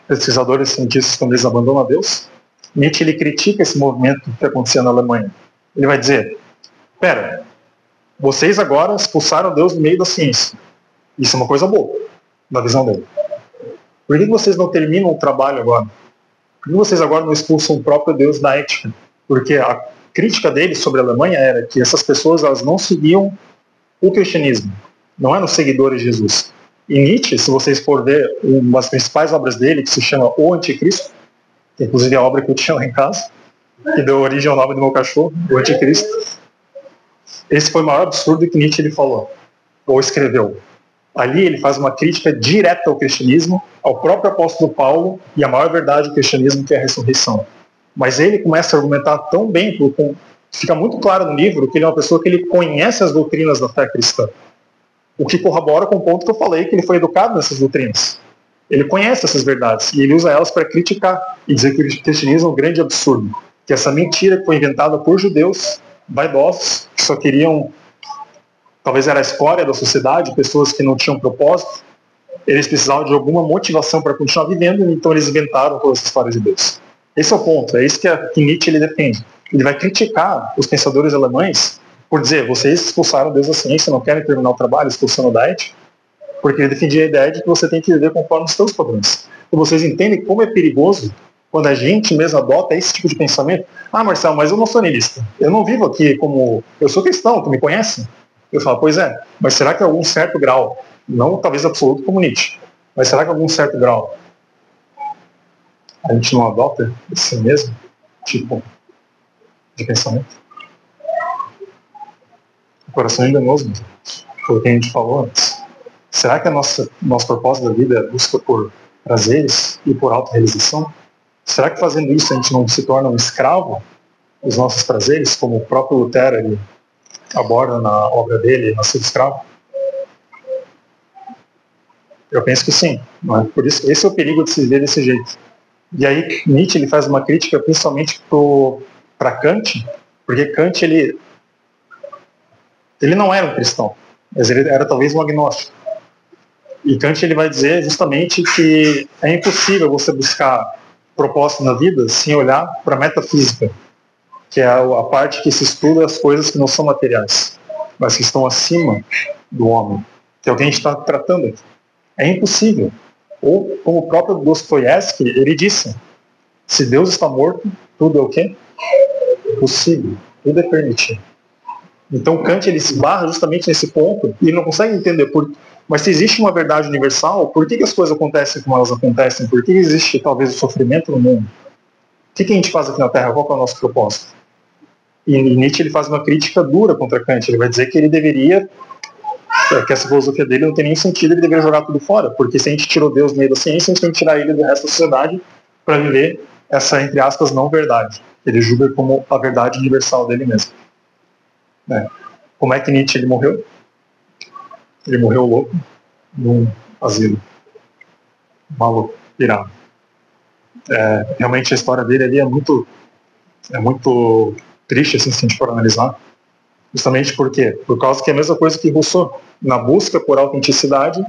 pesquisadores cientistas quando eles abandonam Deus? Nietzsche ele critica esse movimento que acontecia na Alemanha. Ele vai dizer, pera, vocês agora expulsaram Deus do meio da ciência. Isso é uma coisa boa, na visão dele. Por que vocês não terminam o trabalho agora? Por que vocês agora não expulsam o próprio Deus da ética? Porque a crítica dele sobre a Alemanha era que essas pessoas elas não seguiam o cristianismo, não eram seguidores de Jesus. E Nietzsche, se vocês forem ver uma das principais obras dele, que se chama O Anticristo, que inclusive é a obra que eu tinha lá em casa, que deu origem ao nome do meu cachorro, O Anticristo, esse foi o maior absurdo que Nietzsche ele falou, ou escreveu. Ali ele faz uma crítica direta ao cristianismo, ao próprio apóstolo Paulo e à maior verdade do cristianismo, que é a ressurreição. Mas ele começa a argumentar tão bem, fica muito claro no livro que ele é uma pessoa que ele conhece as doutrinas da fé cristã. O que corrobora com o ponto que eu falei, que ele foi educado nessas doutrinas. Ele conhece essas verdades e ele usa elas para criticar e dizer que o cristianismo é um grande absurdo. Que essa mentira que foi inventada por judeus, vaidosos, que só queriam, talvez era a escória da sociedade, pessoas que não tinham propósito, eles precisavam de alguma motivação para continuar vivendo, então eles inventaram toda essa história de Deus. Esse é o ponto, é isso que Nietzsche ele defende. Ele vai criticar os pensadores alemães por dizer, vocês expulsaram Deus da ciência, não querem terminar o trabalho expulsando da ética, porque ele defendia a ideia de que você tem que viver conforme os seus padrões. E vocês entendem como é perigoso quando a gente mesmo adota esse tipo de pensamento? Ah, Marcelo, mas eu não sou niilista. Eu não vivo aqui como... Eu sou cristão, tu me conhece? Eu falo, pois é, mas será que em algum certo grau, não talvez absoluto como Nietzsche, mas será que em algum certo grau a gente não adota esse mesmo tipo de pensamento? O coração é enganoso, foi o que a gente falou antes. Será que nosso propósito da vida é busca por prazeres e por autorrealização? Será que fazendo isso a gente não se torna um escravo dos nossos prazeres, como o próprio Lutero ele aborda na obra dele, Nascido Escravo? Eu penso que sim. Não é? Por isso, esse é o perigo de se ver desse jeito. E aí Nietzsche ele faz uma crítica principalmente para Kant, porque Kant ele não era um cristão, mas ele era talvez um agnóstico. E Kant ele vai dizer justamente que é impossível você buscar propósito na vida sem olhar para a metafísica, que é a parte que se estuda as coisas que não são materiais, mas que estão acima do homem, que é o que a gente está tratando aqui. É impossível. Ou, como o próprio Dostoiévski, ele disse, se Deus está morto, tudo é o quê? Possível. Tudo é permitido. Então Kant ele se barra justamente nesse ponto e não consegue entender mas se existe uma verdade universal, por que as coisas acontecem como elas acontecem? Por que existe talvez o sofrimento no mundo? O que a gente faz aqui na Terra? Qual é o nosso propósito? E Nietzsche ele faz uma crítica dura contra Kant. Ele vai dizer que ele deveria, que essa filosofia dele não tem nenhum sentido, ele deveria jogar tudo fora, porque se a gente tirou Deus no meio da ciência, a gente tem que tirar ele do resto da sociedade para viver essa, entre aspas, não verdade. Ele julga como a verdade universal dele mesmo. Como é que Nietzsche ele morreu? Ele morreu louco num asilo. Maluco, pirado. Realmente a história dele ali é muito triste, assim, se a gente for analisar. Justamente por quê? Por causa que é a mesma coisa que Rousseau. Na busca por autenticidade,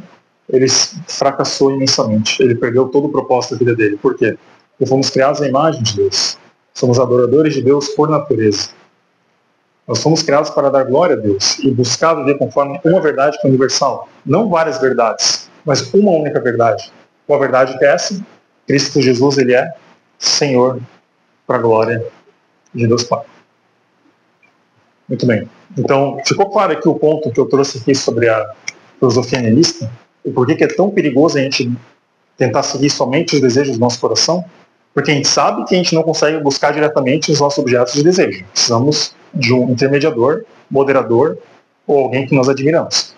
ele fracassou imensamente. Ele perdeu todo o propósito da vida dele. Por quê? Porque fomos criados à imagem de Deus. Somos adoradores de Deus por natureza. Nós fomos criados para dar glória a Deus e buscar viver conforme uma verdade que é universal. Não várias verdades, mas uma única verdade. Qual a verdade que é essa? Cristo Jesus, ele é Senhor para a glória de Deus Pai. Muito bem. Então, ficou claro aqui o ponto que eu trouxe aqui sobre a filosofia nihilista e por que é tão perigoso a gente tentar seguir somente os desejos do nosso coração? Porque a gente sabe que a gente não consegue buscar diretamente os nossos objetos de desejo. Precisamos de um intermediador, moderador ou alguém que nós admiramos.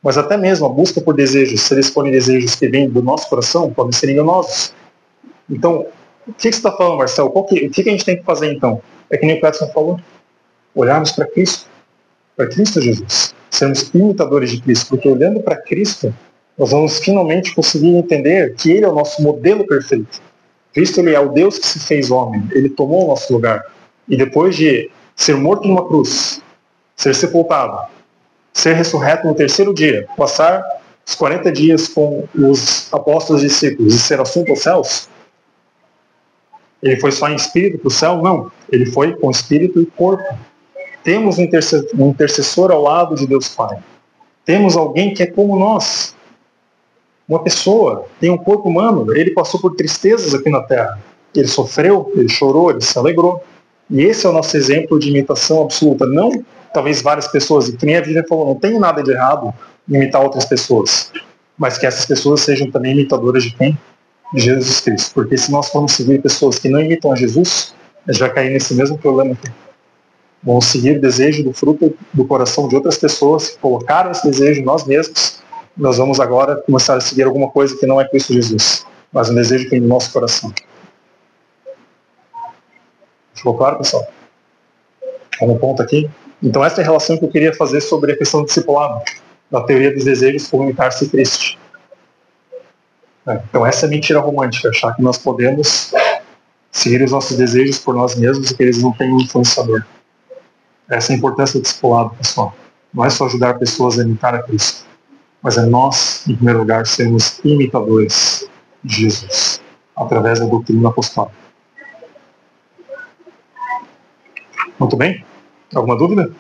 Mas até mesmo a busca por desejos, se eles forem desejos que vêm do nosso coração, podem ser enganosos. Então, o que você está falando, Marcelo? O que a gente tem que fazer então? É que nem o Peterson falou. Olharmos para Cristo Jesus. Sermos imitadores de Cristo, porque olhando para Cristo, nós vamos finalmente conseguir entender que Ele é o nosso modelo perfeito. Cristo ele é o Deus que se fez homem, ele tomou o nosso lugar. E depois de ser morto numa cruz, ser sepultado, ser ressurreto no terceiro dia, passar os 40 dias com os apóstolos e discípulos e ser assunto aos céus, ele foi só em espírito para o céu? Não. Ele foi com espírito e corpo. Temos um intercessor ao lado de Deus Pai. Temos alguém que é como nós. Uma pessoa tem um corpo humano, ele passou por tristezas aqui na Terra. Ele sofreu, ele chorou, ele se alegrou. E esse é o nosso exemplo de imitação absoluta. Não, talvez várias pessoas, e que nem a Bíblia falou, não tem nada de errado em imitar outras pessoas. Mas que essas pessoas sejam também imitadoras de quem? De Jesus Cristo. Porque se nós formos seguir pessoas que não imitam a Jesus, a gente vai cair nesse mesmo problema aqui. Vamos seguir o desejo do fruto do coração de outras pessoas que colocaram esse desejo em nós mesmos. Nós vamos agora começar a seguir alguma coisa que não é Cristo Jesus, mas um desejo que tem no nosso coração. Ficou claro, pessoal? Vamos no ponto aqui. Então essa é a relação que eu queria fazer sobre a questão do discipulado, da teoria dos desejos por imitar-se Cristo. Então essa é a mentira romântica, achar que nós podemos seguir os nossos desejos por nós mesmos e que eles não têm um influenciador. Essa é a importância do discipulado, pessoal. Não é só ajudar pessoas a imitar a Cristo, mas é nós, em primeiro lugar, sermos imitadores de Jesus, através da doutrina apostólica. Muito bem? Alguma dúvida?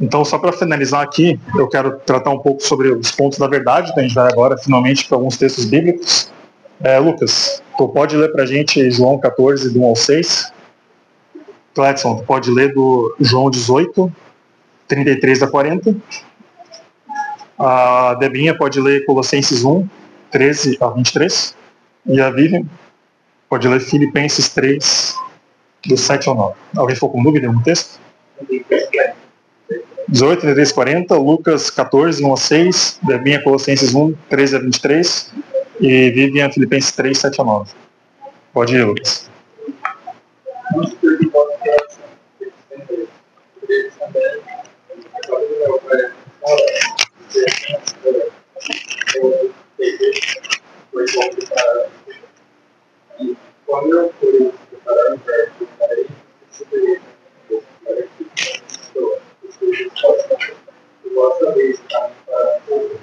Então, só para finalizar aqui, eu quero tratar um pouco sobre os pontos da verdade, que a gente vai agora, finalmente, para alguns textos bíblicos. Lucas, tu pode ler para a gente João 14, do 1 ao 6? Cledson, tu pode ler do João 18, 33 a 40. A Debinha pode ler Colossenses 1, 13 a 23. E a Vivian pode ler Filipenses 3, do 7 ao 9. Alguém ficou com dúvida no texto? 18, 33 a 40. Lucas 14, 1 a 6. Debinha Colossenses 1, 13 a 23. E Vivian Filipenses 3, 7 a 9. Pode ir, Lucas. Quando eu fui preparar o verbo para ele, eu gosto de estar para o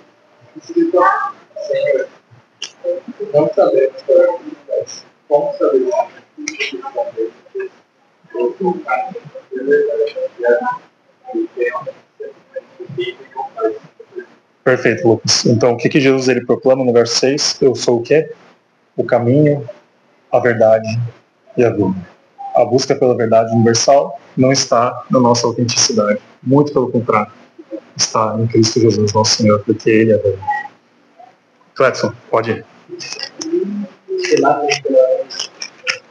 espiritual, Senhor. Não sabemos como saber Perfeito, Lucas. Então, o que Jesus ele proclama no verso 6? Eu sou o quê? O caminho, a verdade e a vida. A busca pela verdade universal não está na nossa autenticidade. Muito pelo contrário. Está em Cristo Jesus, nosso Senhor, porque Ele é a verdade. Cledson, pode ir.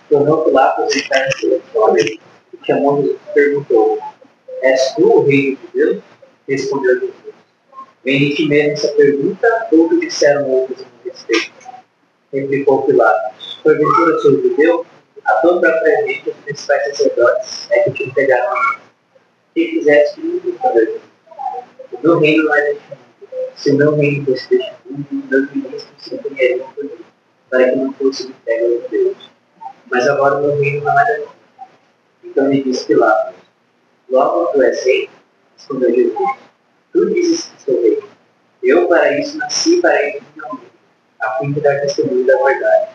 Tornou Pilatos entrar no telefone e chamou Jesus e perguntou: És tu o rei de Deus? Respondeu Jesus: Vem de ti mesmo essa pergunta, ou que disseram outros a meu respeito? Replicou Pilatos: Porventura sou judeu? A tua própria mente, os principais sacerdotes, é que te entregaram a mim. Que fizeste comigo, respondeu: O meu reino não é deste mundo. Se o meu reino fosse deste mundo, meus ministros se empenhariam por mim, para que não fosse entregue aos judeus. Mas agora o meu reino não é daqui. Então me disse Pilatos: Logo tu és rei? Respondeu Jesus: Tu dizes que sou rei. Eu para isso nasci, para isso não vi, a fim de dar testemunho da verdade.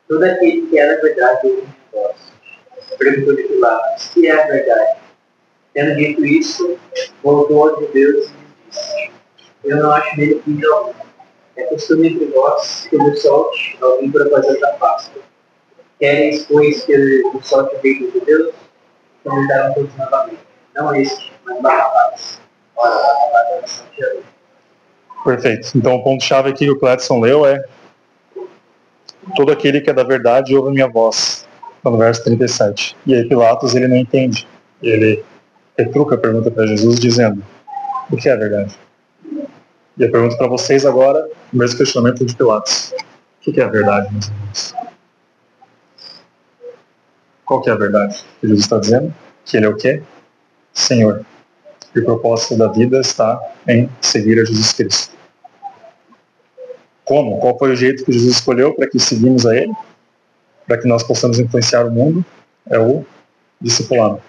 Todo aquele que é da verdade ouve minha voz. Perguntou-lhe Pilatos: Que é a verdade? Tendo dito isso, voltou aos judeus e lhes disse: Eu não acho nele crime algum. É costume entre vós que eu solte alguém para fazer da Páscoa. Quereis, pois, que eu solte o rei dos judeus? Comentaram todos novamente: Não este, mas Barrabás. Ora, Barrabás era Santiago. Perfeito. Então o ponto-chave aqui que o Cledson leu é: todo aquele que é da verdade ouve minha voz. Está no verso 37. E aí Pilatos ele não entende. Ele retruca a pergunta para Jesus dizendo: o que é a verdade? E eu pergunto para vocês agora o mesmo questionamento de Pilatos: o que é a verdade, meus irmãos? Qual que é a verdade que Jesus está dizendo? Que ele é o quê? Senhor. E o propósito da vida está em seguir a Jesus Cristo. Como? Qual foi o jeito que Jesus escolheu para que seguimos a Ele? Para que nós possamos influenciar o mundo? É o discipulado.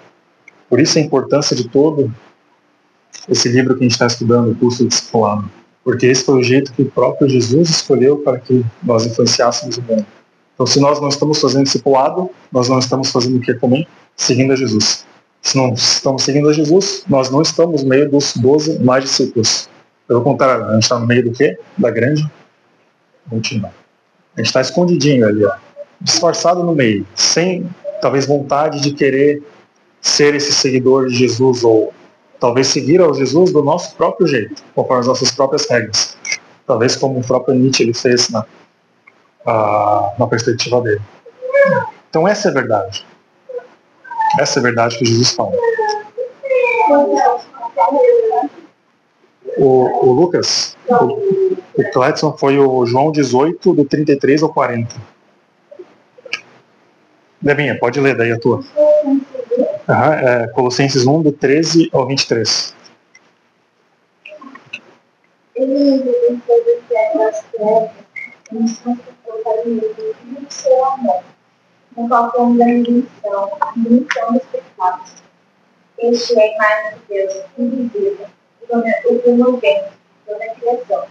Por isso a importância de todo esse livro que a gente está estudando, o curso de discipulado. Porque esse foi o jeito que o próprio Jesus escolheu para que nós influenciássemos o mundo. Então, se nós não estamos fazendo discipulado, nós não estamos fazendo o que também? Seguindo a Jesus. Se não estamos seguindo a Jesus, nós não estamos no meio dos 12 mais discípulos. Pelo contrário, a gente está no meio do quê? Da grande multidão. A gente está escondidinho ali, ó, disfarçado no meio, sem talvez vontade de querer ser esse seguidor de Jesus, ou talvez seguir ao Jesus do nosso próprio jeito, conforme as nossas próprias regras. Talvez como o próprio Nietzsche ele fez na perspectiva dele. Então essa é a verdade. Essa é a verdade que Jesus fala. O Lucas, o Cledson foi o João 18, do 33 ao 40. Debinha, pode ler daí a tua. Colossenses 1, do 13 ao 23. Ele viveu todas as trevas, e nos confortou para o meio do seu amor, com qualquer dimensão, dimensão dos pecados. Este é a imagem de Deus, invisível, o primogênito, toda a criação.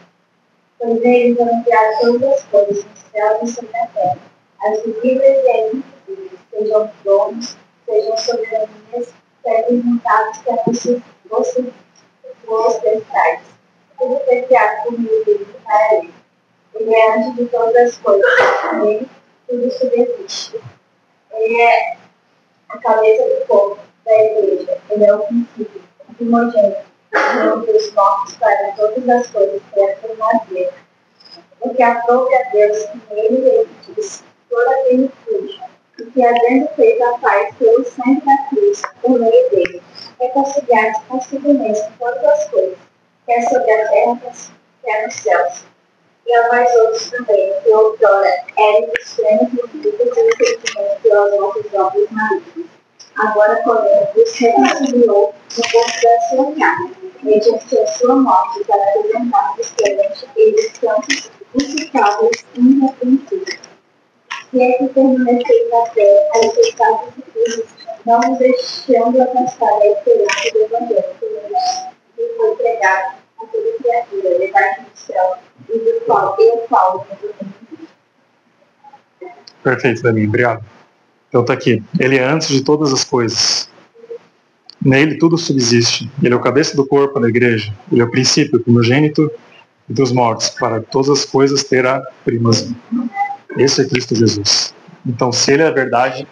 Pois nele foram criadas todas as coisas, nos céus e sobre a terra, as visíveis e as invisíveis, sejam tronos, sejam soberanias, sejam montados que vocês testais. Tudo foi criado por meio dele e para ele. Ele é antes de todas as coisas, nele tudo subsiste. Ele é a cabeça do corpo, da igreja. Ele é o princípio, o primogênito, entre os mortos para todas as coisas criadas na vida. Porque aprove a Deus que nele ele diz toda a plenitude, e que havendo feito a paz pelo sangue da cruz, por meio dele, reconciliar-se consigo mesmo todas as coisas, quer sobre a terra, quer nos céus. E a vós outros também, que outrora eram extremos motivos e sentimentos pelas vossas obras malignas. Agora, porém, vos reconciliou no corpo da sua carne, mediante a sua morte, para apresentar-vos perante eles santos, justificáveis e irrepreensíveis. E é que permaneceis na fé, alicerçados em Cristo, não nos deixando afastar da esperança do Evangelho, que foi pregado a toda criatura, debaixo do céu, e do qual eu falo. Perfeito, Dani, obrigado. Então tá aqui. Ele é antes de todas as coisas. Nele tudo subsiste. Ele é o cabeça do corpo da igreja. Ele é o princípio, o primogênito dos mortos, para todas as coisas ter a primazia. Esse é Cristo Jesus. Então, se ele é a verdade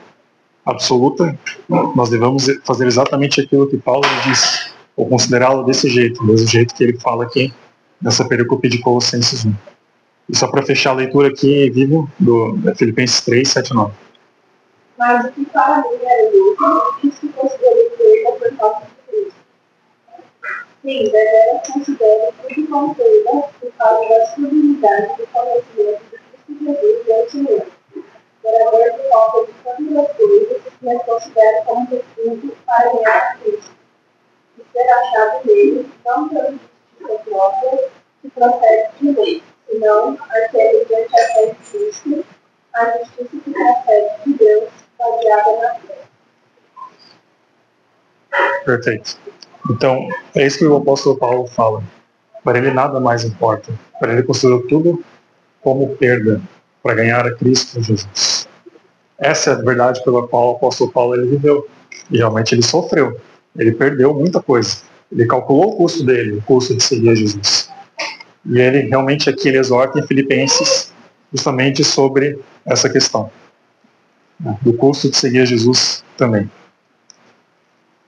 absoluta, nós devemos fazer exatamente aquilo que Paulo disse, ou considerá-lo desse jeito, do mesmo jeito que ele fala aqui nessa perícope de Colossenses 1. E só para fechar a leitura aqui, Vivian, do Filipenses 3, 7 e 9. Mas o que para mim era útil, isso que considerei perda por causa de Cristo. Sim, deveras considero tudo como perda por causa da sublimidade do conhecimento de Cristo Jesus e ao Senhor. Por amor de volta de todas as coisas, que as considero como refúgio para ganhar a Cristo. E ser achado nele, não pela justiça própria, que procede de lei, senão aquele diante a fé de Cristo, a justiça que procede de Deus, baseada na fé. Perfeito. Então, é isso que o apóstolo Paulo fala. Para ele nada mais importa. Para ele considerou tudo como perda para ganhar a Cristo Jesus. Essa é a verdade pela qual o apóstolo Paulo ele viveu. E realmente ele sofreu. Ele perdeu muita coisa. Ele calculou o custo dele, o custo de seguir a Jesus. E ele realmente aqui ele exorta em Filipenses justamente sobre essa questão do custo de seguir a Jesus também.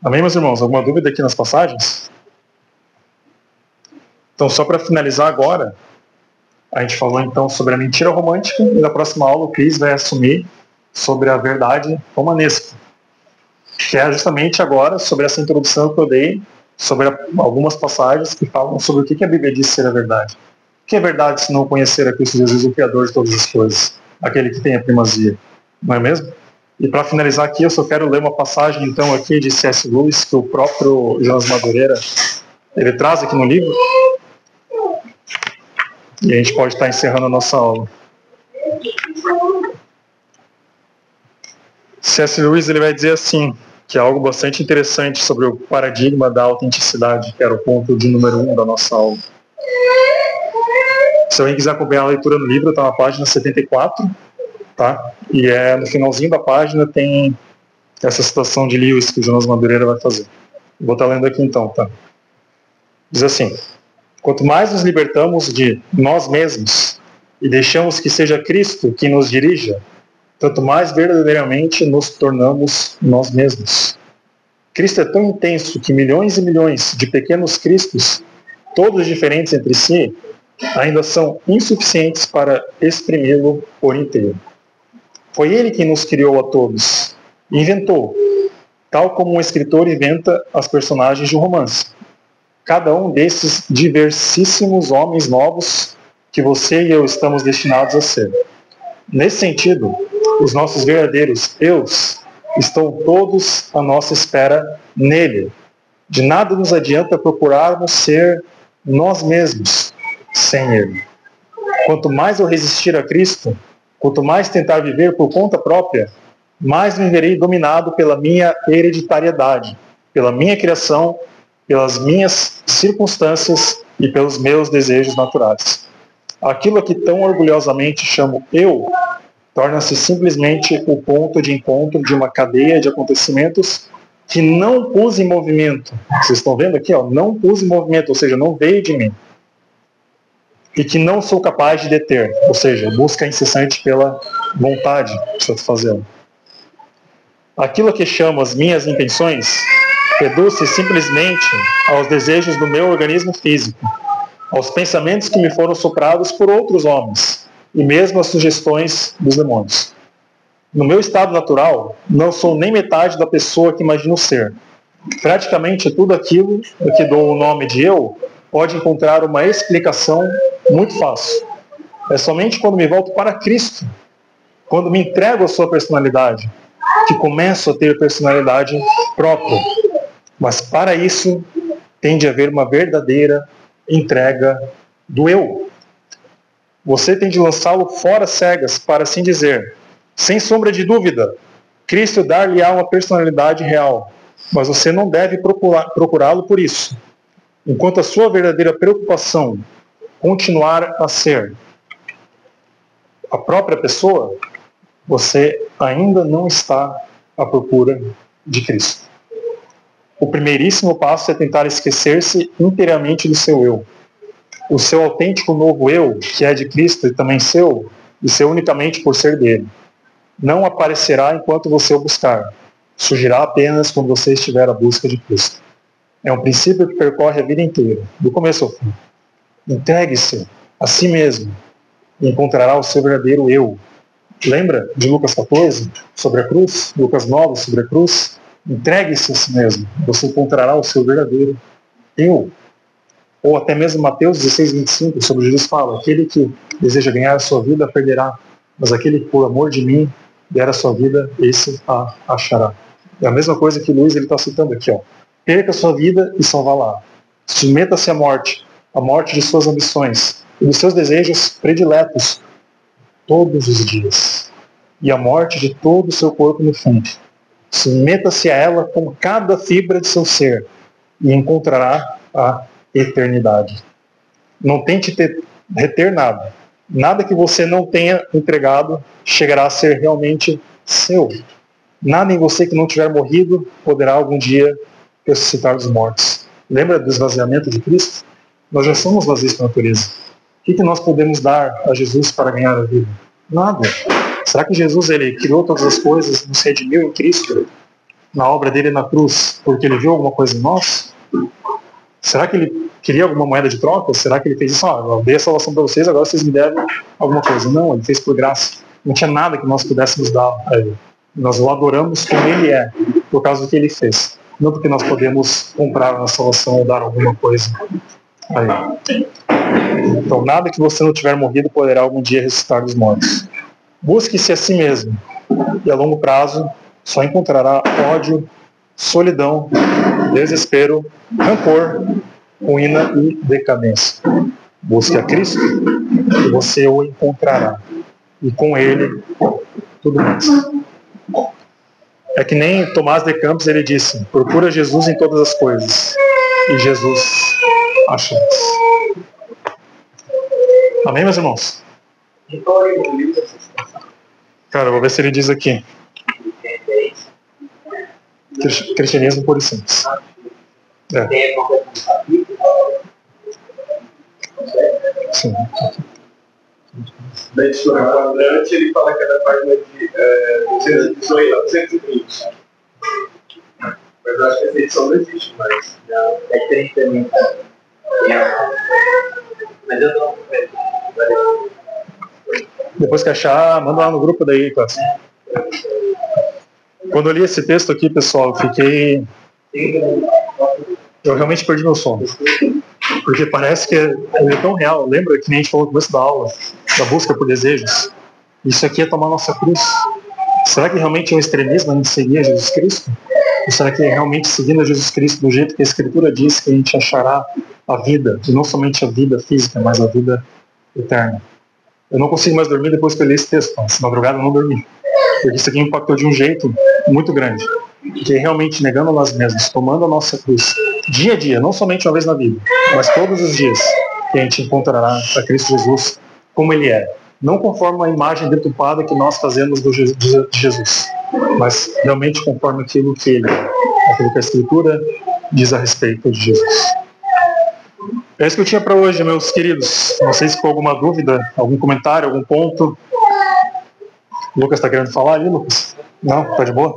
Amém, meus irmãos? Alguma dúvida aqui nas passagens? Então, só para finalizar agora, a gente falou então sobre a mentira romântica e na próxima aula o Cris vai assumir sobre a verdade romanesca, que é justamente agora sobre essa introdução que eu dei sobre algumas passagens que falam sobre o que a Bíblia diz ser a verdade. O que é verdade se não conhecer a Cristo Jesus, o Criador de todas as coisas, aquele que tem a primazia, não é mesmo? E para finalizar aqui, eu só quero ler uma passagem então aqui de C.S. Lewis, que o próprio Jonas Madureira ele traz aqui no livro, e a gente pode estar encerrando a nossa aula. C.S. Lewis ele vai dizer assim, que é algo bastante interessante sobre o paradigma da autenticidade, que era o ponto de número 1 da nossa aula. Se alguém quiser acompanhar a leitura no livro, está na página 74, tá? E no finalzinho da página tem essa citação de Lewis que o Jonas Madureira vai fazer. Vou estar lendo aqui então, tá? Diz assim: Quanto mais nos libertamos de nós mesmos e deixamos que seja Cristo quem nos dirija, tanto mais verdadeiramente nos tornamos nós mesmos. Cristo é tão intenso que milhões e milhões de pequenos Cristos, todos diferentes entre si, ainda são insuficientes para exprimi-lo por inteiro. Foi Ele quem nos criou a todos, inventou, tal como um escritor inventa as personagens de um romance. Cada um desses diversíssimos homens novos que você e eu estamos destinados a ser. Nesse sentido, os nossos verdadeiros eus estão todos à nossa espera nele. De nada nos adianta procurarmos ser nós mesmos sem ele. Quanto mais eu resistir a Cristo, quanto mais tentar viver por conta própria, mais me verei dominado pela minha hereditariedade, pela minha criação, pelas minhas circunstâncias e pelos meus desejos naturais. Aquilo a que tão orgulhosamente chamo eu, torna-se simplesmente o ponto de encontro de uma cadeia de acontecimentos que não pus em movimento. Vocês estão vendo aqui, ó, não pus em movimento, ou seja, não veio de mim. E que não sou capaz de deter, ou seja, busca incessante pela vontade que estou fazendo. Aquilo a que chamo as minhas intenções reduz-se simplesmente aos desejos do meu organismo físico, aos pensamentos que me foram soprados por outros homens, e mesmo às sugestões dos demônios. No meu estado natural, não sou nem metade da pessoa que imagino ser. Praticamente tudo aquilo a que dou o nome de eu pode encontrar uma explicação muito fácil. É somente quando me volto para Cristo, quando me entrego à sua personalidade, que começo a ter personalidade própria. Mas para isso, tem de haver uma verdadeira entrega do eu. Você tem de lançá-lo fora cegas, para assim dizer. Sem sombra de dúvida, Cristo dar-lhe-á uma personalidade real, mas você não deve procurá-lo por isso. Enquanto a sua verdadeira preocupação continuar a ser a própria pessoa, você ainda não está à procura de Cristo. O primeiríssimo passo é tentar esquecer-se inteiramente do seu eu. O seu autêntico novo eu, que é de Cristo e também seu, e seu unicamente por ser dele, não aparecerá enquanto você o buscar. Surgirá apenas quando você estiver à busca de Cristo. É um princípio que percorre a vida inteira, do começo ao fim. Entregue-se a si mesmo e encontrará o seu verdadeiro eu. Lembra de Lucas 14 sobre a cruz? Lucas 9 sobre a cruz? Entregue-se a si mesmo. Você encontrará o seu verdadeiro eu. Ou até mesmo Mateus 16, 25, sobre Jesus fala: aquele que deseja ganhar a sua vida perderá, mas aquele que por amor de mim der a sua vida, esse a achará. É a mesma coisa que Luiz está citando aqui, ó. Perca a sua vida e salvá-la. Submeta-se à morte de suas ambições e dos seus desejos prediletos todos os dias, e a morte de todo o seu corpo no fim. Submeta-se a ela com cada fibra de seu ser e encontrará a eternidade. Não tente reter nada. Nada que você não tenha entregado chegará a ser realmente seu. Nada em você que não tiver morrido poderá algum dia ressuscitar dos mortos. Lembra do esvaziamento de Cristo? Nós já somos vazios por natureza. O que nós podemos dar a Jesus para ganhar a vida? Nada. Será que Jesus ele criou todas as coisas, nos redimiu em Cristo, na obra dele na cruz, porque ele viu alguma coisa em nós? Será que ele queria alguma moeda de troca? Será que ele fez isso? Eu dei a salvação para vocês, agora vocês me devem alguma coisa. Não, ele fez por graça. Não tinha nada que nós pudéssemos dar a ele. Nós o adoramos como ele é, por causa do que ele fez. Não porque nós podemos comprar a salvação ou dar alguma coisa a ele. Então, nada que você não tiver morrido poderá algum dia ressuscitar dos mortos. Busque-se a si mesmo, e a longo prazo só encontrará ódio, solidão, desespero, rancor, ruína e decadência. Busque a Cristo e você o encontrará. E com ele, tudo mais. É que nem Tomás de Campos, ele disse: procura Jesus em todas as coisas, e Jesus achamos. Amém, meus irmãos? Cara, eu vou ver se ele diz aqui. Cristianismo puro e simples. É. Sim. Daí, tipo, no quadrante, ele fala que é da página de 218 a 220. Mas eu acho que essa edição não existe mais. Não, é diferente também. Mas eu não. Depois que achar, manda lá no grupo daí, classe. Quando eu li esse texto aqui, pessoal, eu realmente perdi meu sono. Porque parece que ele é tão real. Lembra que nem a gente falou no começo da aula, da busca por desejos? Isso aqui é tomar nossa cruz. Será que realmente é um extremismo a gente seguir a Jesus Cristo? Ou será que é realmente seguindo a Jesus Cristo do jeito que a Escritura diz que a gente achará a vida? E não somente a vida física, mas a vida eterna. Eu não consigo mais dormir depois que eu li esse texto. Essa madrugada eu não dormi. Porque isso aqui impactou de um jeito muito grande. Que é realmente negando a nós mesmos, tomando a nossa cruz, dia a dia, não somente uma vez na vida, mas todos os dias, que a gente encontrará a Cristo Jesus como Ele é. Não conforme a imagem deturpada que nós fazemos de Jesus, mas realmente conforme aquilo que Ele é, aquilo que a Escritura diz a respeito de Jesus. É isso que eu tinha para hoje, meus queridos. Não sei se ficou alguma dúvida, algum comentário, algum ponto. O Lucas está querendo falar ali, Lucas? Não? Tá de boa?